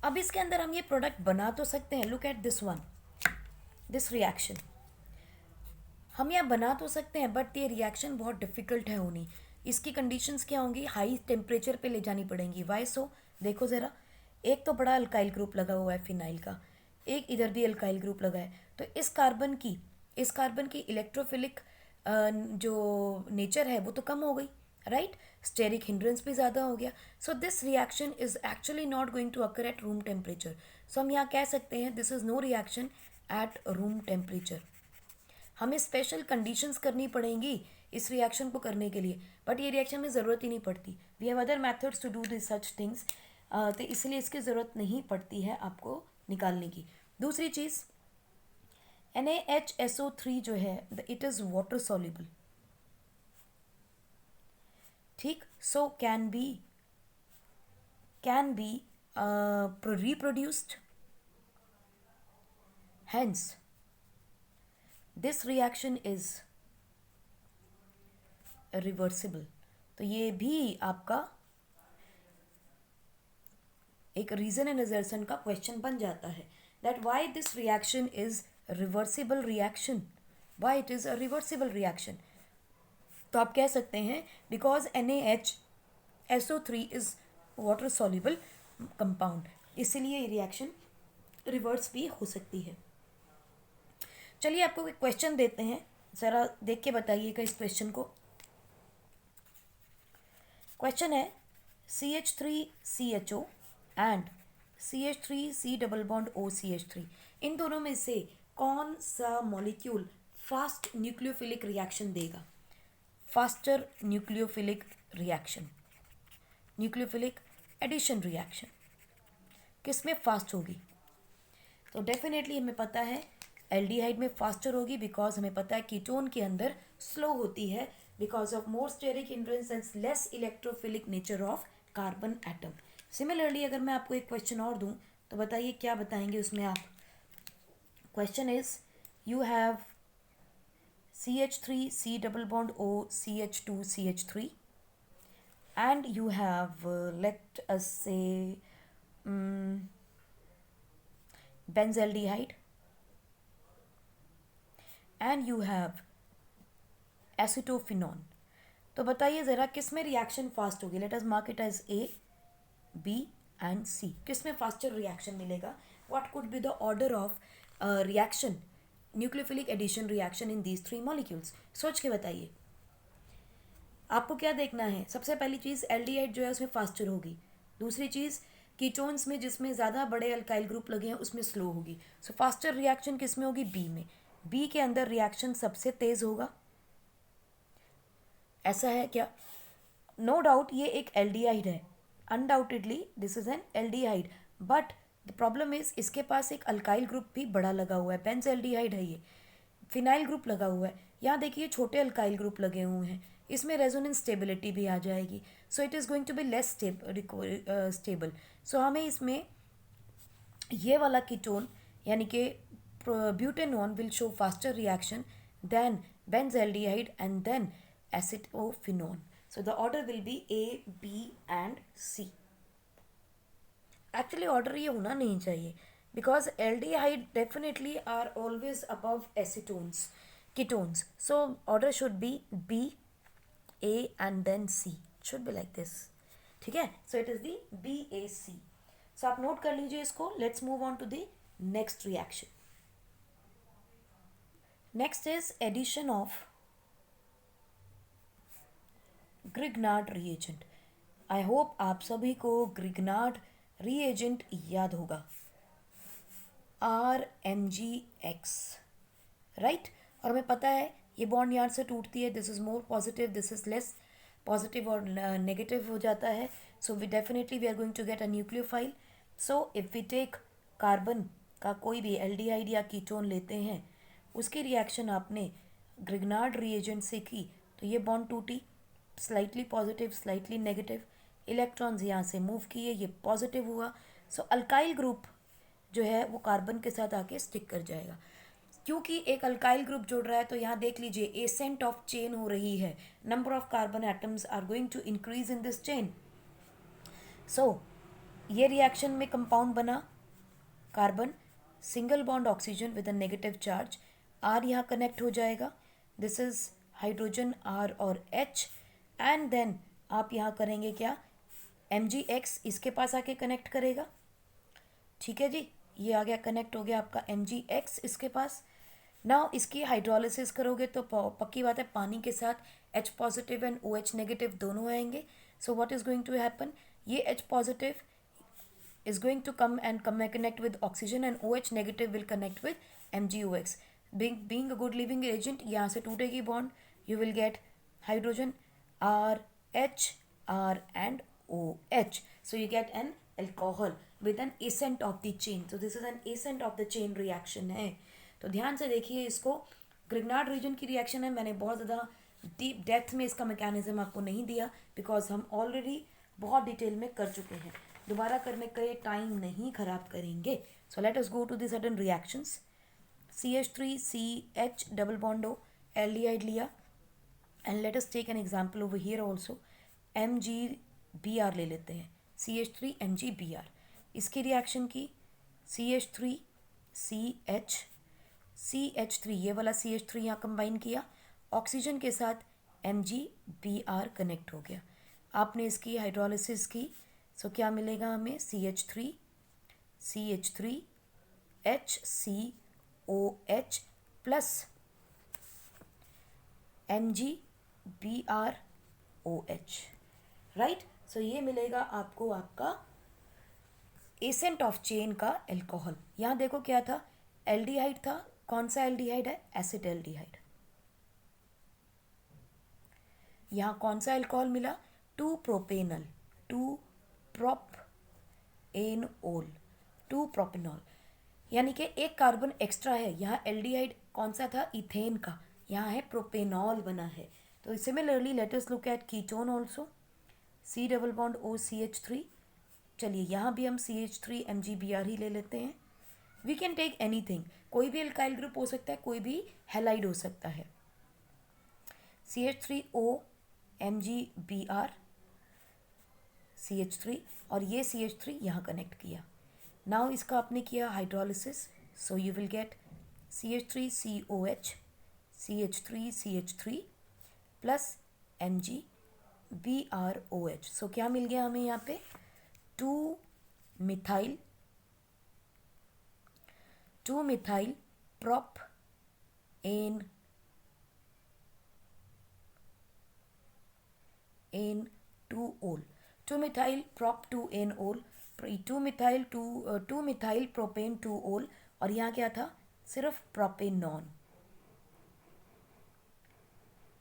अब इसके अंदर हम ये प्रोडक्ट बना तो सकते हैं, look at this one, this reaction हम यहाँ बना तो सकते हैं, बट ये रिएक्शन बहुत डिफिकल्ट है होनी। इसकी कंडीशंस क्या होंगी, हाई टेम्परेचर पे ले जानी पड़ेंगी। वाई सो, देखो ज़रा, एक तो बड़ा अल्काइल ग्रुप लगा हुआ है फिनाइल का, एक इधर भी अल्काइल ग्रुप लगा है, तो इस कार्बन की इलेक्ट्रोफिलिक जो नेचर है वो तो कम हो गई, राइट। स्टेरिक हिंड्रेंस भी ज़्यादा हो गया। So this reaction is actually not going to occur at room temperature. So हम यहाँ कह सकते हैं this is no reaction at room temperature. हमें स्पेशल कंडीशंस करनी पड़ेंगी इस रिएक्शन को करने के लिए, बट ये रिएक्शन में ज़रूरत ही नहीं पड़ती। We have other methods to do this such things, तो इसलिए इसकी ज़रूरत नहीं पड़ती है आपको निकालने की। दूसरी चीज़, NaHSO3 जो है, इट इज़ वाटर सॉल्युबल, ठीक। सो can B reproduced, hence this reaction is reversible. तो ये भी आपका एक रीजन एंड असर्शन का क्वेश्चन बन जाता है, that why this reaction is reversible reaction, why it is a reversible reaction. तो आप कह सकते हैं because NaHSO3 is water soluble compound, इसीलिए ये रिएक्शन रिवर्स भी हो सकती है। चलिए आपको एक क्वेश्चन देते हैं, ज़रा देख के बताइएगा इस क्वेश्चन को। क्वेश्चन है CH3CHO and CH3C double bond OCH3, इन दोनों में से कौन सा मॉलिक्यूल फास्ट न्यूक्लियोफिलिक रिएक्शन देगा, faster nucleophilic reaction, nucleophilic addition reaction, किस में फास्ट होगी। तो डेफिनेटली हमें पता है एल्डिहाइड में फास्टर होगी, बिकॉज हमें पता है कीटोन के अंदर स्लो होती है because of more steric hindrance and less electrophilic nature of carbon atom. Similarly अगर मैं आपको एक क्वेश्चन और दूं तो बताइए क्या बताएंगे उसमें आप। Question is, you have CH3C double bond O CH2CH3 and you have let us say benzaldehyde and you have acetophenone। तो बताइए ज़रा किस में रिएक्शन फास्ट होगी, let us mark it as A, B and C, किस में faster reaction मिलेगा, what could be the order of reaction, nucleophilic addition reaction in these 3 molecules. सोच के बताइए। आपको क्या देखना है, सबसे पहली चीज़ एल्डिहाइड जो है उसमें फास्टर होगी, दूसरी चीज़ कीटोन्स में जिसमें ज़्यादा बड़े अल्काइल ग्रुप लगे हैं उसमें स्लो होगी। सो फास्टर रिएक्शन किस में होगी, बी में। बी के अंदर रिएक्शन सबसे तेज़ होगा, ऐसा है क्या। नो डाउट ये एक एल्डिहाइड है, undoubtedly this is an aldehyde, but the problem is इसके पास एक अल्काइल ग्रुप भी बड़ा लगा हुआ है, बेंजल्डिहाइड है ये, फिनाइल ग्रुप लगा हुआ है, यहाँ देखिए छोटे अल्काइल ग्रुप लगे हुए हैं, इसमें रेजोनेंस स्टेबिलिटी भी आ जाएगी। So it is going to be less stable. So हमें इसमें ये वाला कीटोन यानी कि butanone will show faster reaction than benzaldehyde and then acetophenone. So the order will be A, B and C. Actually order ये होना नहीं चाहिए because aldehyde definitely are always above acetones, ketones. So order should be B, A and then C. Should be like this. ठीक है, so it is the BAC. So आप note कर लीजिए इसको. Let's move on to the next reaction. Next is addition of Grignard reagent. I hope आप सभी को Grignard reagent याद होगा RMgX, राइट। और हमें पता है ये बॉन्ड यहाँ से टूटती है, this is more positive, this is less positive और नेगेटिव हो जाता है। So we definitely we are going to get a nucleophile. So if we take carbon का कोई भी एल्डिहाइड या कीटोन लेते हैं, उसकी रिएक्शन आपने ग्रिग्नार्ड रिएजेंट से की तो ये बॉन्ड टूटी, slightly positive slightly negative, electrons यहाँ से मूव किए, ये पॉजिटिव हुआ। सो अल्काइल ग्रुप जो है वो कार्बन के साथ आके स्टिक कर जाएगा। क्योंकि एक अल्काइल ग्रुप जुड़ रहा है तो यहाँ देख लीजिए एसेंट ऑफ चेन हो रही है, number of carbon atoms are going to increase in this chain. So ये रिएक्शन में कंपाउंड बना carbon single bond oxygen with a negative charge, R यहाँ कनेक्ट हो जाएगा, दिस इज हाइड्रोजन आर और एच, एंड देन आप यहाँ करेंगे क्या, Mgx इसके पास आके कनेक्ट करेगा, ठीक है जी, ये आ गया कनेक्ट हो गया आपका Mgx इसके पास। नाउ इसकी हाइड्रोलिसिस करोगे तो पक्की बात है पानी के साथ H positive and OH negative दोनों आएंगे। So what is going to happen, ये H positive is going to come and connect with oxygen and OH negative will connect with MgOX. Being a good living agent, यहाँ से टूटेगी bond, you will get hydrogen R H R and OH. So you get an alcohol with an ascent of the chain. So this is an ascent of the chain reaction है। तो ध्यान से देखिए इसको, Grignard reason की reaction है, मैंने बहुत ज़्यादा डीप डेप्थ में इसका मैकेनिज्म आपको नहीं दिया बिकॉज हम ऑलरेडी बहुत डिटेल में कर चुके हैं, दोबारा करने का ये टाइम नहीं खराब करेंगे। So let us go to the sudden reactions. CH3CH double bond O aldehyde लिया, and let us take an example over here also, MgBr ले लेते हैं, CH3MgBr। इसकी रिएक्शन की CH3CH ये वाला CH3 यहाँ कंबाइन किया, ऑक्सीजन के साथ MgBr कनेक्ट हो गया, आपने इसकी हाइड्रोलिसिस की। सो क्या मिलेगा हमें, CH3HCOH प्लस MgBrOH, राइट। सो ये मिलेगा आपको आपका एसेंट ऑफ चेन का एल्कोहल। यहाँ देखो क्या था, एल्डिहाइड था, कौन सा एल्डिहाइड है, एसिटाल्डिहाइड। यहाँ कौन सा अल्कोहल मिला, 2-प्रोपेनल, 2-प्रोपेनोल, 2-प्रोपेनॉल, यानी कि एक कार्बन एक्स्ट्रा है। यहाँ एल्डिहाइड कौन सा था, इथेन का, यहाँ है प्रोपेनॉल बना है। तो similarly let us look at ketone also, C double bond OCH3। चलिए यहाँ भी हम CH3MgBr ही ले लेते हैं। वी कैन टेक एनीथिंग, कोई भी अल्काइल ग्रुप हो सकता है, कोई भी हैलाइड हो सकता है। CH3OMgBr CH3 और ये CH3 यहाँ कनेक्ट किया। नाउ इसका आपने किया hydrolysis, so you will get CH3COH CH3CH3 plus MgBrOH। सो क्या मिल गया हमें यहाँ पे, two methyl propane N2-ol, two methyl prop 2-N-ol, two methyl propane 2-ol, और यहाँ क्या था, सिर्फ प्रोपेनॉन,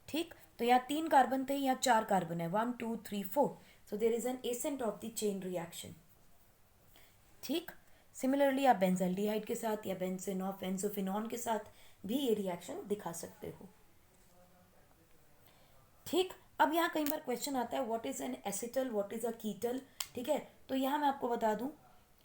ठीक। तो यहाँ 3 कार्बन थे, यहाँ 4 कार्बन है, 1 2 3 4। So there is an ascent of the chain reaction, ठीक। सिमिलरली आप बेंजल्डिहाइड के साथ या बेंजोफिनॉन के साथ भी ये रिएक्शन दिखा सकते हो, ठीक। अब यहाँ कई बार क्वेश्चन आता है what is an acetal, what is a ketal, ठीक है। तो यहाँ मैं आपको बता दूं,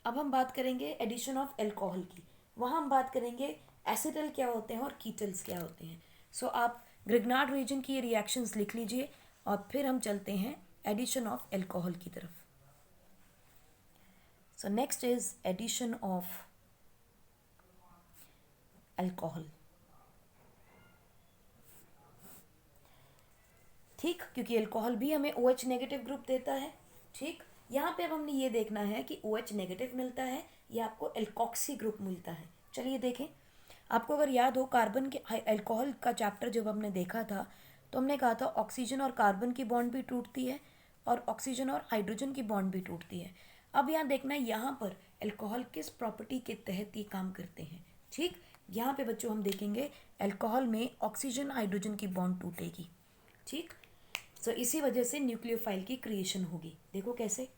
अब हम बात करेंगे एडिशन ऑफ एल्कोहल की, वहाँ हम बात करेंगे एसिटल क्या होते हैं और कीटल्स क्या होते हैं। सो आप ग्रिग्नार्ड रीजन की ये रिएक्शंस लिख लीजिए और फिर हम चलते हैं एडिशन ऑफ एल्कोहल की तरफ। So next is addition of alcohol, ठीक, क्योंकि अल्कोहल भी हमें OH नेगेटिव ग्रुप देता है, ठीक। यहाँ पे अब हमने ये देखना है कि OH नेगेटिव मिलता है या आपको एल्कोक्सी ग्रुप मिलता है। चलिए देखें, आपको अगर याद हो कार्बन के अल्कोहल का चैप्टर जब हमने देखा था तो हमने कहा था ऑक्सीजन और कार्बन की बॉन्ड भी टूटती है और ऑक्सीजन और हाइड्रोजन की बॉन्ड भी टूटती है। अब यहाँ देखना है यहाँ पर अल्कोहल किस प्रॉपर्टी के तहत ये काम करते हैं। ठीक, यहाँ पे बच्चों हम देखेंगे अल्कोहल में ऑक्सीजन हाइड्रोजन की बॉन्ड टूटेगी। ठीक, सो इसी वजह से न्यूक्लियोफाइल की क्रिएशन होगी। देखो कैसे,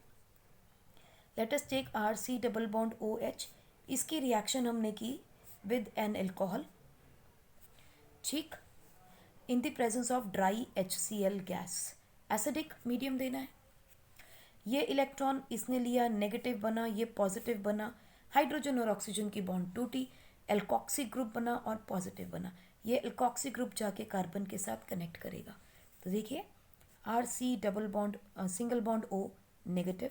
let us take RC double bond OH, इसकी रिएक्शन हमने की विद एन अल्कोहल। ठीक, in the presence of dry HCl gas, acidic medium देना है। ये इलेक्ट्रॉन इसने लिया, नेगेटिव बना, ये पॉजिटिव बना, हाइड्रोजन और ऑक्सीजन की बॉन्ड टूटी, एल्कोक्सी ग्रुप बना और पॉजिटिव बना। ये एल्कोक्सी ग्रुप जाके कार्बन के साथ कनेक्ट करेगा। तो देखिए RC double bond single bond O negative,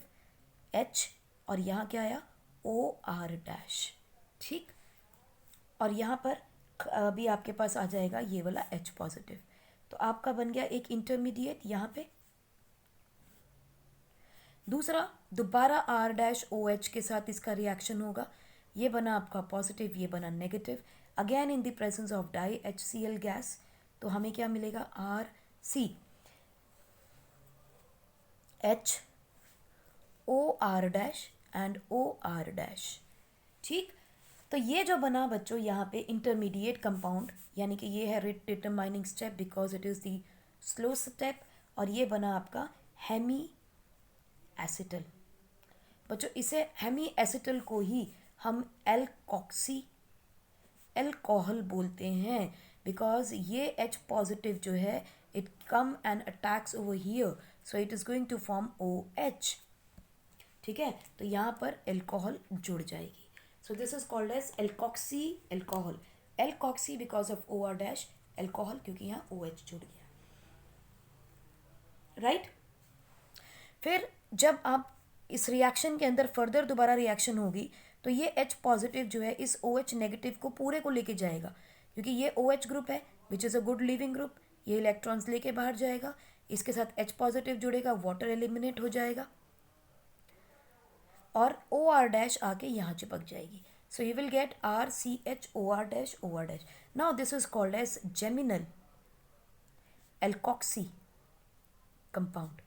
H और यहाँ क्या आया OR डैश। ठीक, और यहाँ पर अभी आपके पास आ जाएगा ये वाला H पॉजिटिव। तो आपका बन गया एक इंटरमीडिएट यहाँ पे। दूसरा दोबारा R डैश OH के साथ इसका रिएक्शन होगा, ये बना आपका पॉजिटिव, ये बना negative, again in the presence of dry HCl gas. तो हमें क्या मिलेगा RC H OR dash and OR dash. ठीक, तो ये जो बना बच्चों यहाँ पे इंटरमीडिएट कंपाउंड, यानी कि ये है rate determining step because it is the slow step, और ये बना आपका हेमी एसिटल। बच्चों इसे हेमी एसिटल को ही हम एल्कोक्सी एल्कोहल बोलते हैं बिकॉज ये H पॉजिटिव जो है it come and attacks over here, so it is going to form OH। ठीक है, तो यहाँ पर एल्कोहल जुड़ जाएगी। So this is called as alkoxy alcohol. Alkoxy because of OR dash, alcohol क्योंकि यहाँ OH जुड़ गया। राइट, फिर जब आप इस रिएक्शन के अंदर फर्दर दोबारा रिएक्शन होगी तो ये H पॉजिटिव जो है इस OH नेगेटिव को पूरे को लेके जाएगा, क्योंकि ये OH ग्रुप है which is a good living group. ये इलेक्ट्रॉन्स लेके बाहर जाएगा, इसके साथ H पॉजिटिव जुड़ेगा, वाटर एलिमिनेट हो जाएगा और OR डैश आके यहाँ चिपक जाएगी। So you will get RCH OR dash OR dash. Now this is called as geminal alkoxy compound.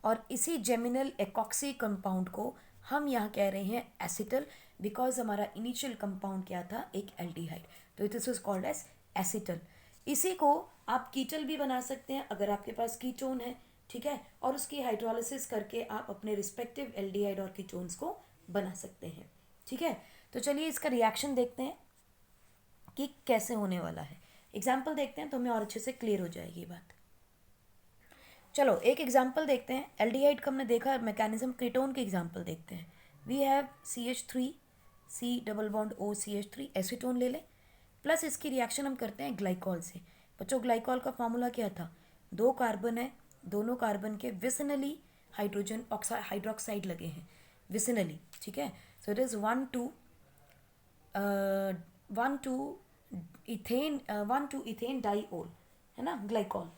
और इसी जेमिनल एल्कोक्सी कंपाउंड को हम यहाँ कह रहे हैं एसिटल बिकॉज हमारा इनिशियल कंपाउंड क्या था, एक एल्डिहाइड, तो this is called as acetal. इसी को आप कीटल भी बना सकते हैं अगर आपके पास कीटोन है। ठीक है, और उसकी हाइड्रोलिसिस करके आप अपने रिस्पेक्टिव एल्डिहाइड और कीटोन्स को बना सकते हैं। ठीक है, तो चलिए इसका रिएक्शन देखते हैं कि कैसे होने वाला है। एग्जाम्पल देखते हैं तो हमें और अच्छे से क्लियर हो जाएगी बात। चलो एक एग्जाम्पल देखते हैं। एल्डिहाइड का हमने देखा मैकेनिज्म, कीटोन के एग्जाम्पल देखते हैं। We have CH3 C double bond O CH3 acetone ले लें, प्लस इसकी रिएक्शन हम करते हैं ग्लाइकॉल से। बच्चों ग्लाइकॉल का फॉर्मूला क्या था, 2 कार्बन है, दोनों कार्बन के विसिनली हाइड्रोजन हाइड्रोक्साइड लगे हैं विसिनली। ठीक है, so it is 1,2 ethane diol है ना ग्लाइकॉल।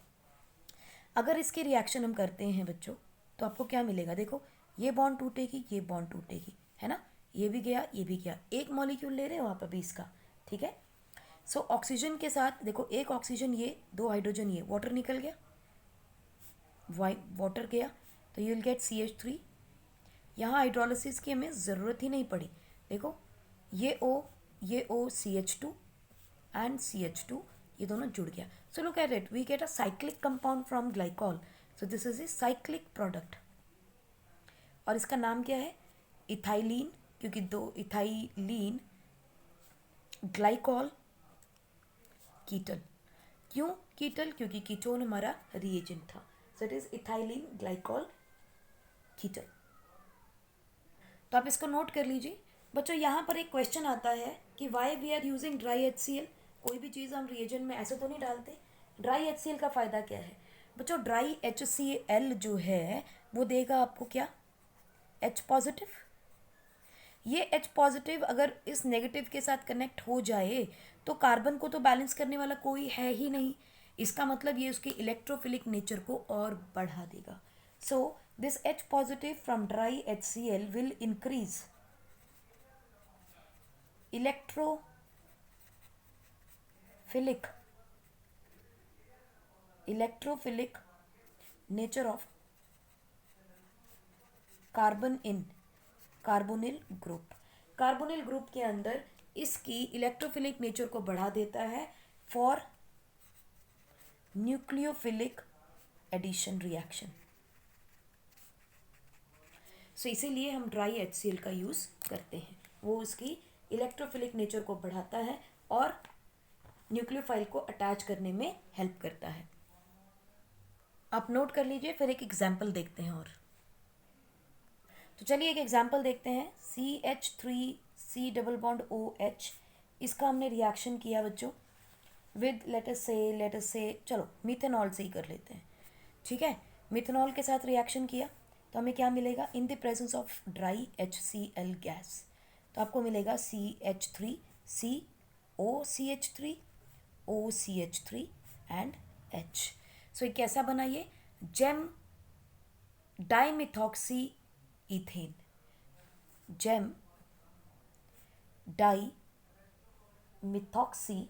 अगर इसकी रिएक्शन हम करते हैं बच्चों तो आपको क्या मिलेगा, देखो ये बॉन्ड टूटेगी, ये बॉन्ड टूटेगी, है ना, ये भी गया, ये भी गया, एक मॉलिक्यूल ले रहे हो आप अभी इसका। ठीक है, सो ऑक्सीजन के साथ देखो एक ऑक्सीजन, ये 2 हाइड्रोजन, ये वाटर निकल गया, वाटर गया, तो यू विल गेट CH3। यहाँ हाइड्रोलिसिस की हमें ज़रूरत ही नहीं पड़ी, देखो ये O CH2 एंड CH2 ये दोनों जुड़ गया। सो look at it, we get a cyclic compound from glycol, so this is a cyclic product. और इसका नाम क्या है, इथाइलिन, क्योंकि 2 इथाइलिन ग्लाइकॉल कीटल। क्यों कीटल, क्योंकि कीटोन हमारा रिएजेंट था, so it is ethylene glycol ketal. तो आप इसको नोट कर लीजिए। बच्चों यहाँ पर एक क्वेश्चन आता है कि why we are using dry HCl। कोई भी चीज़ हम रिएजेंट में ऐसे तो नहीं डालते। ड्राई HCl का फ़ायदा क्या है बच्चों, ड्राई HCl जो है वो देगा आपको क्या, H पॉजिटिव। ये H पॉजिटिव अगर इस नेगेटिव के साथ कनेक्ट हो जाए तो कार्बन को तो बैलेंस करने वाला कोई है ही नहीं, इसका मतलब ये उसकी इलेक्ट्रोफिलिक नेचर को और बढ़ा देगा। So this H positive from dry HCl will increase electrophilic nature of carbonyl group. Carbonyl group के अंदर इसकी इलेक्ट्रोफिलिक नेचर को बढ़ा देता है फॉर न्यूक्लियोफिलिक एडिशन रिएक्शन। सो इसीलिए हम ड्राई HCl का यूज़ करते हैं, वो उसकी इलेक्ट्रोफिलिक नेचर को बढ़ाता है और न्यूक्लियोफाइल को अटैच करने में हेल्प करता है। आप नोट कर लीजिए, फिर एक एग्जाम्पल देखते हैं। और तो चलिए एक एग्जाम्पल देखते हैं। CH3C डबल बॉन्ड OH, इसका हमने रिएक्शन किया बच्चों विद लेट अस से चलो मिथेनॉल से ही कर लेते हैं, ठीक है। मिथेनॉल के साथ रिएक्शन किया तो हमें क्या मिलेगा, इन the presence of dry HCl gas, तो आपको मिलेगा CH3COCH3OCH3 एंड H। सो ये कैसा बना, ये gem dimethoxy ethane, gem dimethoxy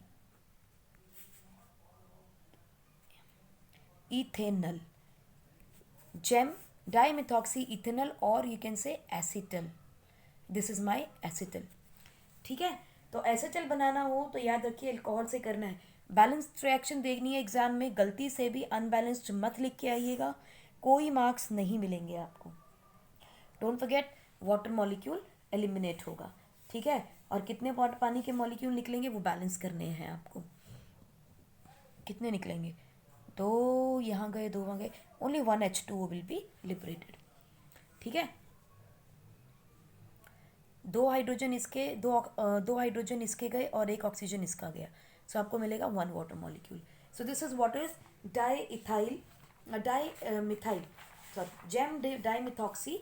ethanal, gem dimethoxy ethanal, और you can say acetal, this is my acetal, ठीक है। तो एसिटल बनाना हो तो याद रखिए अल्कोहल से करना है। बैलेंस्ड रिएक्शन देखनी है एग्जाम में, गलती से भी अनबैलेंस्ड मत लिख के आइएगा, कोई मार्क्स नहीं मिलेंगे आपको। Don't forget water molecule eliminate होगा, ठीक है, और कितने पानी के मॉलिक्यूल निकलेंगे वो बैलेंस करने हैं आपको। कितने निकलेंगे, दो यहाँ गए, दो वहाँ गए, only 1 H2O will be liberated, ठीक है। दो हाइड्रोजन इसके गए और एक ऑक्सीजन इसका गया, सो आपको मिलेगा 1 water molecule. So this is what is gem dimethoxy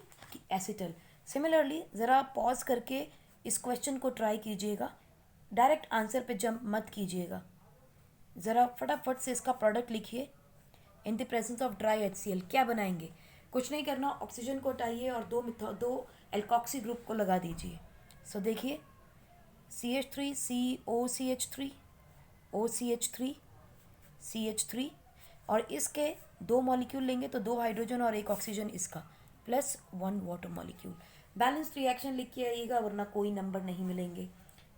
acetal. Similarly ज़रा पॉज करके इस क्वेश्चन को ट्राई कीजिएगा, डायरेक्ट आंसर पे जंप मत कीजिएगा, ज़रा फटाफट से इसका प्रोडक्ट लिखिए। इन the presence of dry HCl क्या बनाएंगे, कुछ नहीं करना, ऑक्सीजन को हटाइए और दो एल्कोक्सी ग्रुप को लगा दीजिए। सो देखिए CH3COCH3 OCH3 CH3, और इसके दो मॉलिक्यूल लेंगे तो 2 हाइड्रोजन और एक ऑक्सीजन इसका, plus 1 water molecule. Balanced reaction लिख के आइएगा वरना कोई नंबर नहीं मिलेंगे।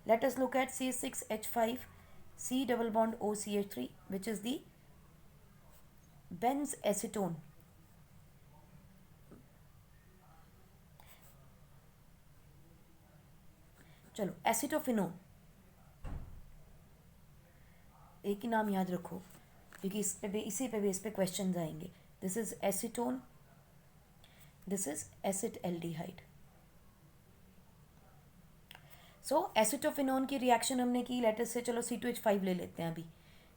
Let us look at C6H5 C double bond OCH3 which is the Benz acetone. चलो एसिटोफिनोन, एक ही नाम याद रखो क्योंकि इसी पे बेस पे क्वेश्चन आएंगे। This is acetone, this is acetaldehyde. So acetophenone की रिएक्शन हमने की, लेटस से चलो C2H5 ले लेते हैं अभी,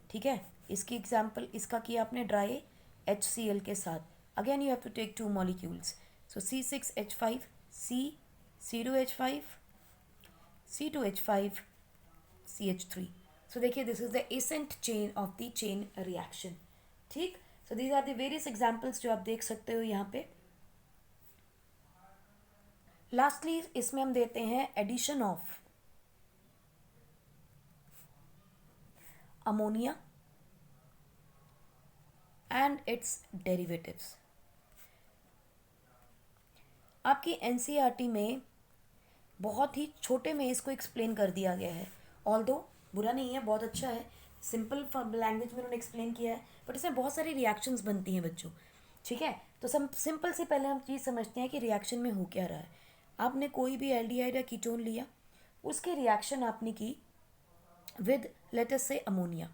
ठीक है। इसकी एग्जाम्पल इसका किया आपने ड्राई HCl के साथ, again you have to take 2 molecules, so C6H5 C2H5 C2H5 CH3। So देखिए this is the ascent chain of the chain reaction, ठीक। So these are the various examples जो आप देख सकते हो यहाँ पे। लास्टली इसमें हम देते हैं addition of ammonia and its derivatives. आपकी NCERT में बहुत ही छोटे में इसको एक्सप्लेन कर दिया गया है, ऑल्दो बुरा नहीं है, बहुत अच्छा है, सिंपल लैंग्वेज में उन्होंने एक्सप्लेन किया है, बट इसमें बहुत सारी रिएक्शंस बनती हैं बच्चों, ठीक है। तो सिंपल से पहले हम चीज़ समझते हैं कि रिएक्शन में हो क्या रहा है। आपने कोई भी एल्डिहाइड या कीटोन लिया, उसकी रिएक्शन आपने की विद लेट अस से अमोनिया।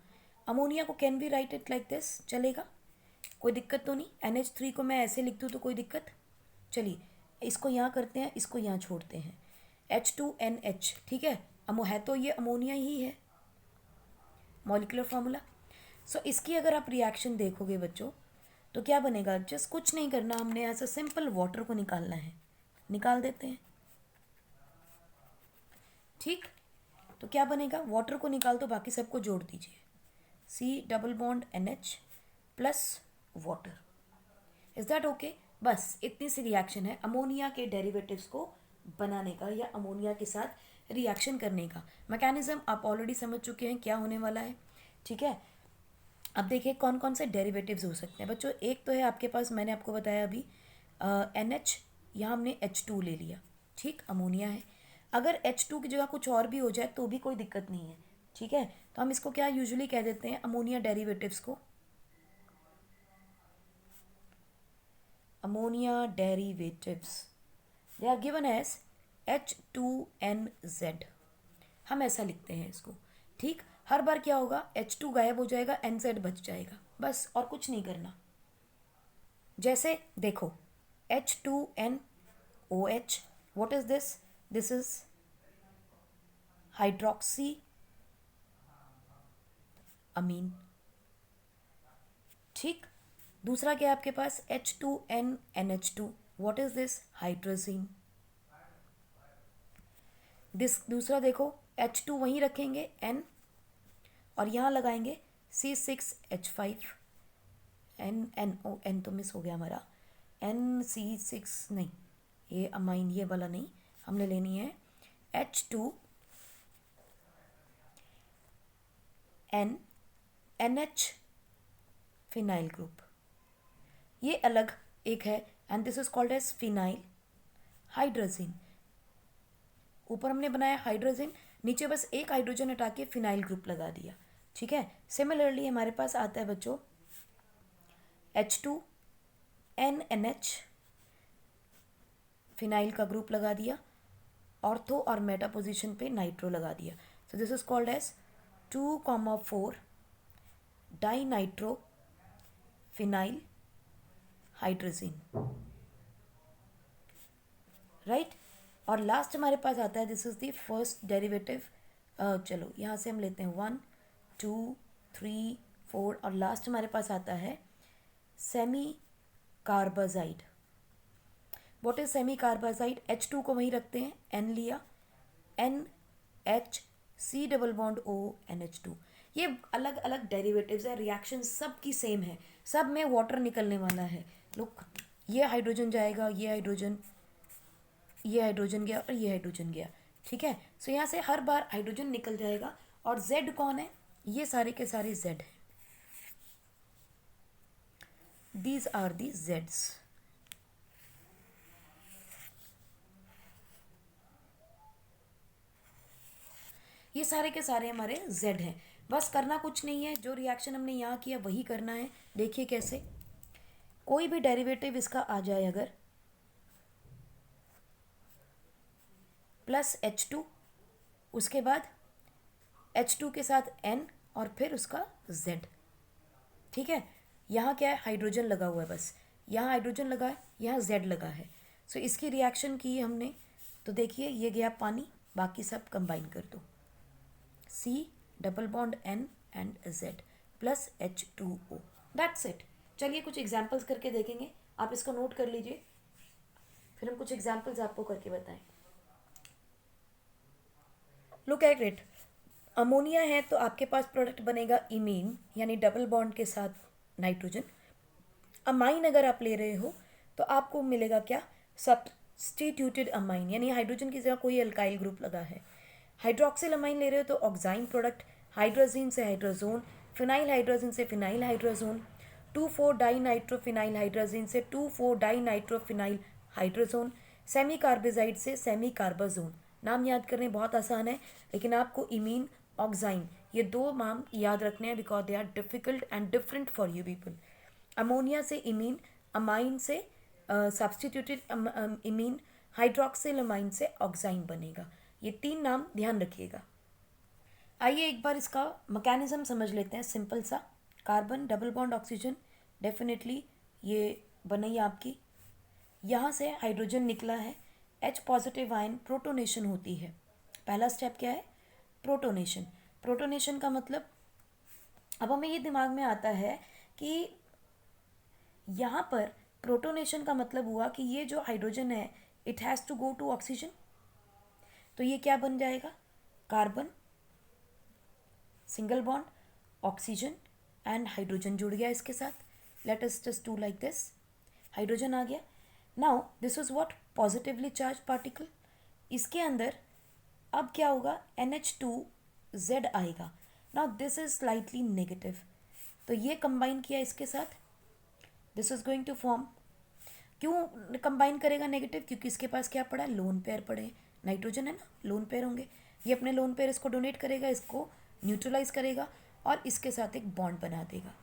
अमोनिया को can be right it like this, चलेगा, कोई दिक्कत तो नहीं। NH3 को मैं ऐसे लिख दूँ तो कोई दिक्कत, चलिए इसको यहाँ करते हैं, इसको यहाँ छोड़ते हैं, H2NH, ठीक है, है तो ये अमोनिया ही है, मॉलिक्यूलर फार्मूला। सो इसकी अगर आप रिएक्शन देखोगे बच्चों तो क्या बनेगा, जस्ट कुछ नहीं करना, हमने ऐसा सिंपल वाटर को निकालना है, निकाल देते हैं, ठीक। तो क्या बनेगा, वाटर को निकाल तो बाकी सबको जोड़ दीजिए, C double bond NH plus water, is that okay. बस इतनी सी रिएक्शन है अमोनिया के डेरिवेटिव्स को बनाने का या अमोनिया के साथ रिएक्शन करने का। मैकेनिज्म आप ऑलरेडी समझ चुके हैं क्या होने वाला है, ठीक है। अब देखिए कौन कौन से डेरिवेटिव्स हो सकते हैं बच्चों। एक तो है आपके पास, मैंने आपको बताया अभी NH, यहाँ हमने H2 ले लिया, ठीक, अमोनिया है। अगर H2 की जगह कुछ और भी हो जाए तो भी कोई दिक्कत नहीं है, ठीक है। तो हम इसको क्या यूजुअली कह देते हैं, अमोनिया डेरिवेटिव्स को, ammonia derivatives, they are given as H2NZ, हम ऐसा लिखते हैं इसको, ठीक। हर बार क्या होगा, H2 गायब हो जाएगा, NZ बच जाएगा, बस, और कुछ नहीं करना। जैसे देखो H2NOH, what is this, this is hydroxy amine, ठीक। दूसरा क्या है आपके पास, H2NNH2, what is this, hydrazine. दूसरा देखो H2 वहीं रखेंगे N, और यहाँ लगाएंगे C6H5, N तो मिस हो गया हमारा, NC6 नहीं, ये अमाइन ये वाला नहीं, हमने लेनी है H2NNH फिनाइल ग्रुप, ये अलग एक है, and this is called as phenyl hydrazine. ऊपर हमने बनाया हाइड्रोजन, नीचे बस एक हाइड्रोजन हटा के फिनाइल ग्रुप लगा दिया, ठीक है। सिमिलरली हमारे पास आता है बच्चों H2NNH, फिनाइल का ग्रुप लगा दिया, ऑर्थो और मेटा पोजीशन पे नाइट्रो लगा दिया, so this is called as 2,4 di nitro phenyl hydrazine, right. और लास्ट हमारे पास आता है, this is the first derivative, चलो यहाँ से हम लेते हैं 1 2 3 4, और लास्ट हमारे पास आता है semi carbazide. What is semi carbazide, H2 को वहीं रखते हैं, N लिया, NHC_O NH2, ये अलग अलग डेरिवेटिव्स है, रिएक्शन सब की सेम है, सब में वाटर निकलने वाला है। लुक, ये हाइड्रोजन जाएगा, ये हाइड्रोजन गया और ये हाइड्रोजन गया, ठीक है। सो यहाँ से हर बार हाइड्रोजन निकल जाएगा, और Z कौन है, ये सारे के सारे Z हैं, दीज आर दी Zs। ये सारे के सारे हमारे Z हैं, बस करना कुछ नहीं है, जो रिएक्शन हमने यहाँ किया वही करना है। देखिए कैसे, कोई भी डेरिवेटिव इसका आ जाए अगर, प्लस H2, उसके बाद H2 के साथ N, और फिर उसका Z, ठीक है। यहाँ क्या है, हाइड्रोजन लगा हुआ है, बस यहाँ हाइड्रोजन लगा है, यहाँ Z लगा है। सो इसकी रिएक्शन की हमने, तो देखिए ये गया पानी, बाकी सब कंबाइन कर दो, C double bond N and Z plus H2O, that's it. चलिए कुछ एग्जाम्पल्स करके देखेंगे, आप इसको नोट कर लीजिए, फिर हम कुछ एग्जाम्पल्स आपको करके बताएं। लुक एट इट, अमोनिया है तो आपके पास प्रोडक्ट बनेगा इमीन, यानी डबल बॉन्ड के साथ नाइट्रोजन। अमाइन अगर आप ले रहे हो तो आपको मिलेगा क्या, सब्स्टिट्यूटेड अमाइन, यानी हाइड्रोजन की जगह कोई अल्काइल ग्रुप लगा है। हाइड्रोक्सिल अमाइन ले रहे हो तो ऑक्साइन प्रोडक्ट, हाइड्रोजीन से हाइड्रोजोन, फिनाइल हाइड्रोजन से phenyl hydrazone, 2,4 di nitro phenyl hydrazine से 2,4 di nitro phenyl hydrazone, semicarbazide से सेमी कार्बाजोन। नाम याद करने बहुत आसान है, लेकिन आपको इमीन, ऑक्साइन, ये दो नाम याद रखने हैं, because they are difficult and different for you people. Ammonia से इमीन, अमाइन से सब्स्टिट्यूटेड इमीन, हाइड्रोक्सिल अमाइन से ऑक्साइन बनेगा। ये तीन नाम ध्यान रखिएगा। आइए एक बार इसका मैकेनिज्म समझ लेते हैं, सिंपल सा। Carbon double bond oxygen, definitely ये बनी आपकी, यहाँ से हाइड्रोजन निकला है, H पॉजिटिव आयन, प्रोटोनेशन होती है। पहला स्टेप क्या है, प्रोटोनेशन। प्रोटोनेशन का मतलब, अब हमें ये दिमाग में आता है कि यहाँ पर प्रोटोनेशन का मतलब हुआ कि ये जो हाइड्रोजन है, it has to go to oxygen, तो ये क्या बन जाएगा, carbon single bond oxygen and hydrogen जुड़ गया इसके साथ। Let us just do like this, hydrogen आ गया। Now this is what, positively charge particle. इसके अंदर अब क्या होगा, NH2Z आएगा। Now this is slightly negative, तो ये कंबाइन किया इसके साथ, this is going to form क्यों कंबाइन करेगा नेगेटिव? क्योंकि इसके पास क्या पड़ा है, लोन पेयर पड़े हैं, नाइट्रोजन है ना, लोन पेयर होंगे। ये अपने लोन पेयर इसको डोनेट करेगा, इसको न्यूट्रलाइज करेगा और इसके साथ एक बॉन्ड बना देगा।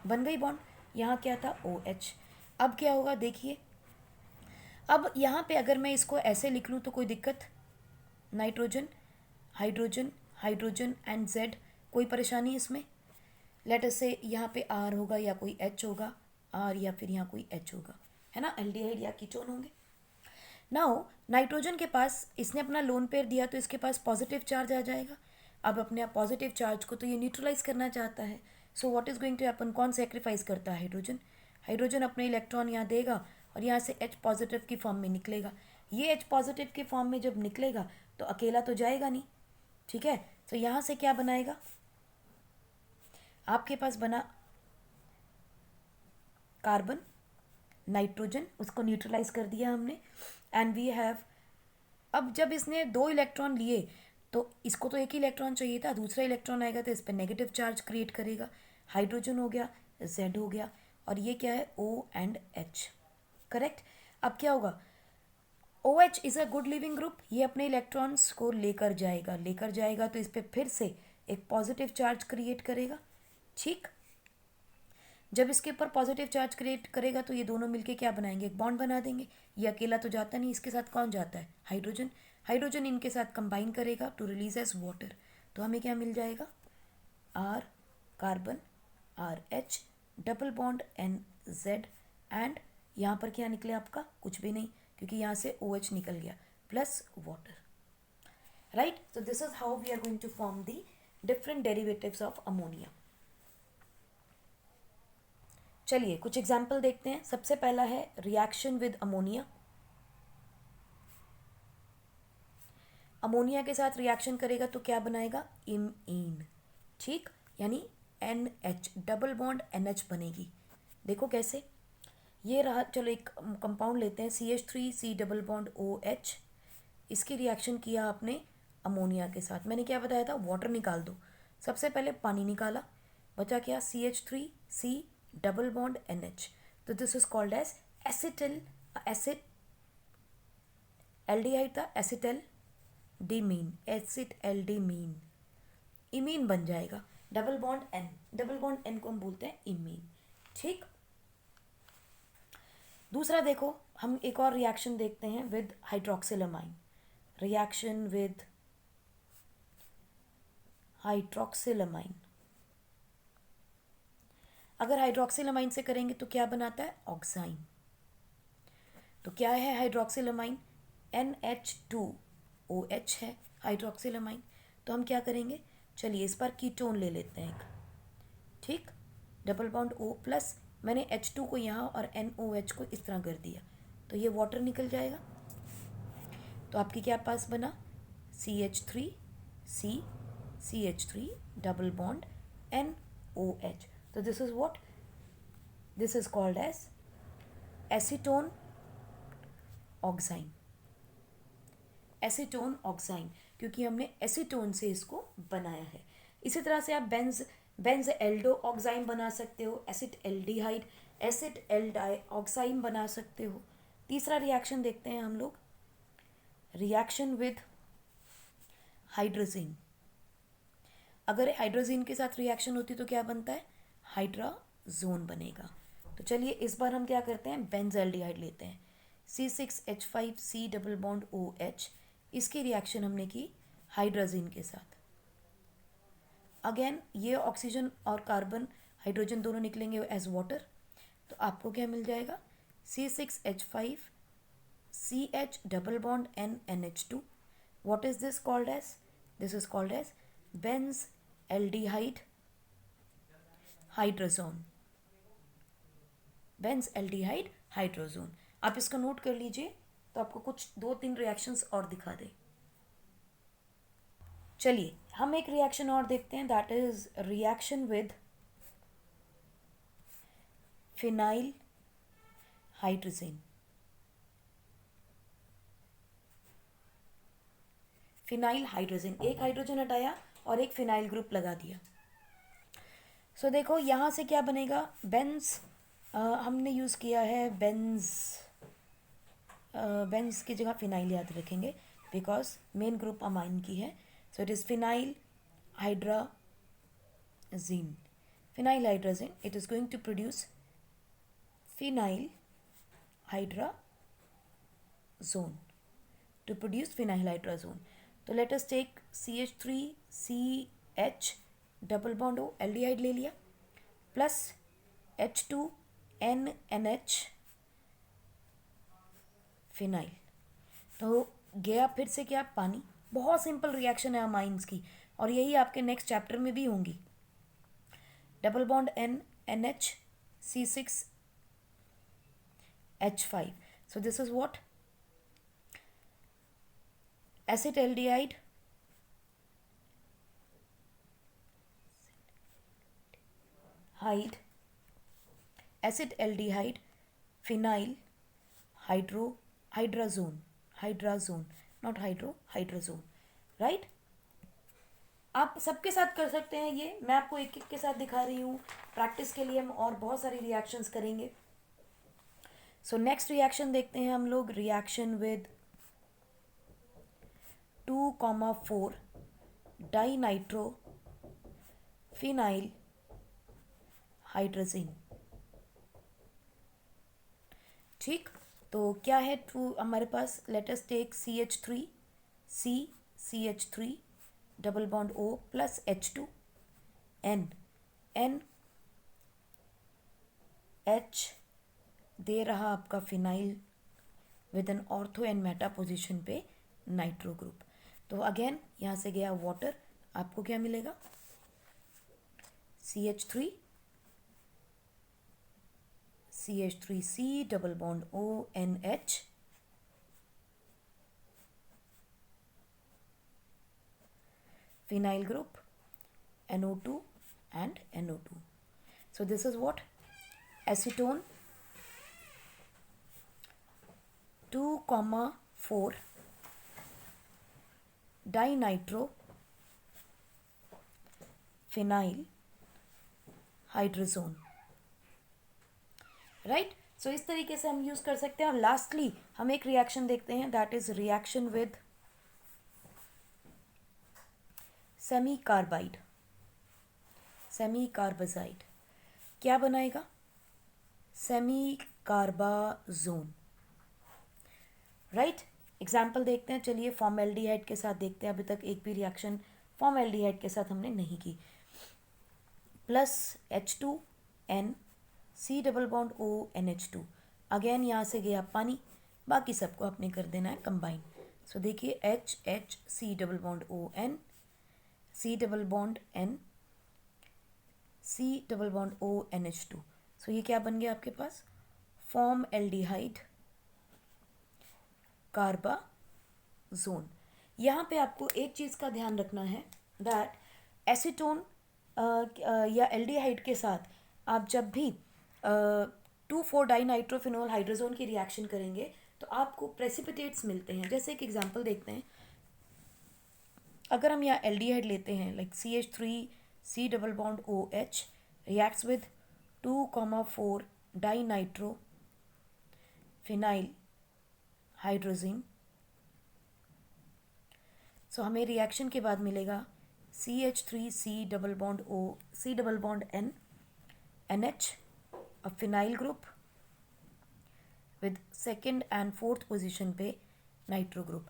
बन गई बॉन्ड। यहाँ क्या था, OH। अब क्या होगा देखिए, अब यहाँ पे अगर मैं इसको ऐसे लिख लूँ तो कोई दिक्कत? Nitrogen, hydrogen, hydrogen and Z, कोई परेशानी इसमें? लेट अस से यहाँ पे R होगा या कोई H होगा, R या फिर यहाँ कोई H होगा, है ना, एल्डिहाइड या कीटोन होंगे। नाउ नाइट्रोजन के पास इसने अपना लोन पेयर दिया तो इसके पास पॉजिटिव चार्ज आ जाएगा। अब अपने पॉजिटिव चार्ज को तो ये न्यूट्रलाइज करना चाहता है। So what is going to happen, कौन सेक्रीफाइस करता है, हाइड्रोजन। हाइड्रोजन अपने इलेक्ट्रॉन यहाँ देगा और यहाँ से H पॉजिटिव की फॉर्म में निकलेगा। ये H पॉजिटिव की फॉर्म में जब निकलेगा तो अकेला तो जाएगा नहीं, ठीक है। तो यहाँ से क्या बनाएगा, आपके पास बना कार्बन, नाइट्रोजन, उसको न्यूट्रलाइज कर दिया हमने, एंड वी हैव, अब जब इसने 2 इलेक्ट्रॉन लिए तो इसको तो एक ही इलेक्ट्रॉन चाहिए था, दूसरा इलेक्ट्रॉन आएगा तो इस पर नेगेटिव चार्ज क्रिएट करेगा। हाइड्रोजन हो गया, Z हो गया, और ये क्या है, O एंड H, करेक्ट। अब क्या होगा, OH is a good living group, ये अपने इलेक्ट्रॉन्स को लेकर जाएगा तो इस पर फिर से एक पॉजिटिव चार्ज क्रिएट करेगा, ठीक। जब इसके ऊपर पॉजिटिव चार्ज क्रिएट करेगा तो ये दोनों मिलके क्या बनाएंगे, एक बॉन्ड बना देंगे। ये अकेला तो जाता नहीं, इसके साथ कौन जाता है, हाइड्रोजन। हाइड्रोजन इनके साथ कंबाइन करेगा टू रिलीज एज वाटर, तो हमें क्या मिल जाएगा, R carbon, RH, double bond NZ, and यहाँ पर क्या निकले आपका, कुछ भी नहीं, क्योंकि यहाँ से OH निकल गया, plus water, right. So this is how we are going to form the different derivatives of ammonia. चलिए कुछ एग्जाम्पल देखते हैं। सबसे पहला है रिएक्शन विद अमोनिया। अमोनिया के साथ रिएक्शन करेगा तो क्या बनाएगा, इमीन, ठीक, यानी NH, डबल बॉन्ड NH बनेगी। देखो कैसे, ये रहा, चलो एक कंपाउंड लेते हैं, CH3C डबल बॉन्ड OH। इसकी रिएक्शन किया आपने अमोनिया के साथ, मैंने क्या बताया था, वाटर निकाल दो। सबसे पहले पानी निकाला, बचा क्या, CH3C डबल बॉन्ड NH, तो this is called as acetyl, acid, aldehyde था, acetaldimine, acid aldimine, imine बन जाएगा। Double bond N, double bond N को हम बोलते हैं इमीन, ठीक। दूसरा देखो, हम एक और रिएक्शन देखते हैं विद हाइड्रोक्सिलमाइन। रिएक्शन विद हाइड्रोक्सिलमाइन, अगर हाइड्रोक्सिलमाइन से करेंगे तो क्या बनाता है, ऑक्साइन। तो क्या है हाइड्रोक्सिलमाइन, NH2OH है हाइड्रोक्सिलमाइन। तो हम क्या करेंगे, चलिए इस बार कीटोन ले लेते हैं एक, ठीक, डबल बॉन्ड O प्लस, मैंने H2 को यहाँ और NOH को इस तरह कर दिया तो ये वाटर निकल जाएगा। तो आपकी क्या पास बना, CH3C, CH3 double bond NOH। तो this is what, this is called as acetone oxime, acetone oxime, क्योंकि हमने एसीटोन से इसको बनाया है। इसी तरह से आप बेंज एल्डो ऑक्साइन बना सकते हो, एसिड एल्डिहाइड, एसिड एल्डाई ऑक्साइन बना सकते हो। तीसरा रिएक्शन देखते हैं हम लोग, रिएक्शन विद हाइड्रोजीन। अगर हाइड्रोजीन के साथ रिएक्शन होती तो क्या बनता है, हाइड्राजोन बनेगा। तो चलिए इस बार हम क्या करते हैं, बेंजल्डिहाइड लेते हैं, C6H5C डबल बॉन्ड OH, इसकी रिएक्शन हमने की हाइड्रोजीन के साथ। अगेन ये ऑक्सीजन और कार्बन, हाइड्रोजन दोनों निकलेंगे एज वाटर, तो आपको क्या मिल जाएगा, C6H5CH double bond NH2। What is this called as, this is called as benzaldehyde hydrazone, benzaldehyde hydrazone. आप इसको नोट कर लीजिए तो आपको कुछ 2-3 रिएक्शंस और दिखा दे। चलिए हम एक रिएक्शन और देखते हैं, that is reaction with phenyl hydrogen. Phenyl hydrogen, एक हाइड्रोजन हटाया और एक फिनाइल ग्रुप लगा दिया। सो देखो यहाँ से क्या बनेगा, बेंज हमने यूज़ किया है बेंज की जगह फिनाइल याद रखेंगे बिकॉज मेन ग्रुप अमाइन की है. So it is phenyl hydrazine. Phenyl hydrazine, it is going to produce phenyl hydrazone. To produce phenylhydrazone. तो let us take CH3CH double bond O aldehyde ले लिया plus H2NNH phenyl. तो गया फिर से क्या, पानी. बहुत सिंपल रिएक्शन है अमाइंस की और यही आपके नेक्स्ट चैप्टर में भी होंगी. Double bond NNH C6H5. So this is what? Acetaldehyde acetaldehyde phenyl hydrazone, not hydrazone, right? आप सबके साथ कर सकते हैं ये. मैं आपको एक एक के साथ दिखा रही हूँ. प्रैक्टिस के लिए हम और बहुत सारी रिएक्शंस करेंगे. सो नेक्स्ट रिएक्शन देखते हैं हम लोग. Reaction with 2,4 dinitro phenyl hydrazine. ठीक, तो क्या है टू हमारे पास. Let us take CH3 double bond O plus H2N H दे रहा आपका phenyl with an ortho and meta position पे नाइट्रो ग्रुप. तो अगेन यहाँ से गया वाटर, आपको क्या मिलेगा? CH3C double bond ONH phenyl group NO2 and NO2. So this is what? Acetone 2,4 dinitro phenyl hydrazone. Right. सो इस तरीके से हम यूज़ कर सकते हैं. और लास्टली हम एक रिएक्शन देखते हैं, that is reaction with semi carbazide. क्या बनाएगा? सेमी कार्बाजोन. राइट. एग्जाम्पल देखते हैं. चलिए फॉर्मल्डिहाइड के साथ देखते हैं. अभी तक एक भी रिएक्शन फॉर्मल्डिहाइड के साथ हमने नहीं की. Plus H2N C double bond ONH2. Again यहाँ से गया पानी. बाकी सबको आपने कर देना है कंबाइन. सो देखिए HC double bond ON C double bond N C double bond ONH2. सो ये क्या बन गया आपके पास? फॉर्मल्डिहाइड कार्बाजोन. यहाँ पे आपको एक चीज़ का ध्यान रखना है, दैट एसीटोन या एल्डिहाइड के साथ आप जब भी 2,4 डाइनाइट्रोफिनोल हाइड्रोजोन की रिएक्शन करेंगे तो आपको प्रेसिपिटेट्स मिलते हैं. जैसे एक एग्जांपल देखते हैं. अगर हम यहाँ एल्डिहाइड लेते हैं like CH3C double bond OH reacts with 2,4 dinitro phenyl hydrazine. So हमें रिएक्शन के बाद मिलेगा CH3C double bond O C double bond N NH a phenyl group with second and fourth position पे नाइट्रो ग्रुप.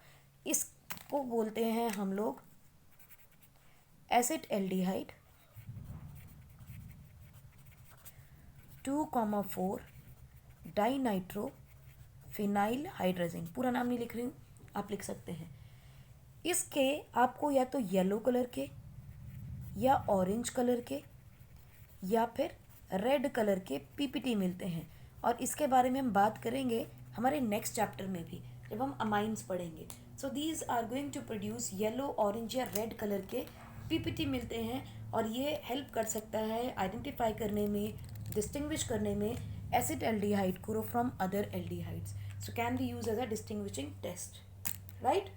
इसको बोलते हैं हम लोग एसिटल्डिहाइड 2,4 डाइनाइट्रो फिनाइल हाइड्रोजीन. पूरा नाम नहीं लिख रही हूँ, आप लिख सकते हैं. इसके आपको या तो येलो कलर के या ऑरेंज कलर के या फिर रेड कलर के PPT मिलते हैं. और इसके बारे में हम बात करेंगे हमारे नेक्स्ट चैप्टर में भी जब हम अमाइंस पढ़ेंगे. So these are going to produce yellow, orange या रेड कलर के PPT मिलते हैं. और ये हेल्प कर सकता है आइडेंटिफाई करने में, डिस्टिंग्विश करने में एसिटल्डिहाइड को from other aldehydes. So can be use as a distinguishing test. Right.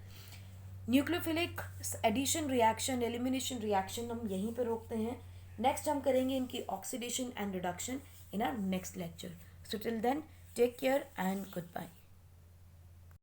Nucleophilic addition reaction, elimination reaction हम यहीं पर रोकते हैं. नेक्स्ट हम करेंगे इनकी oxidation and reduction. in our next lecture. So till then, take care and goodbye.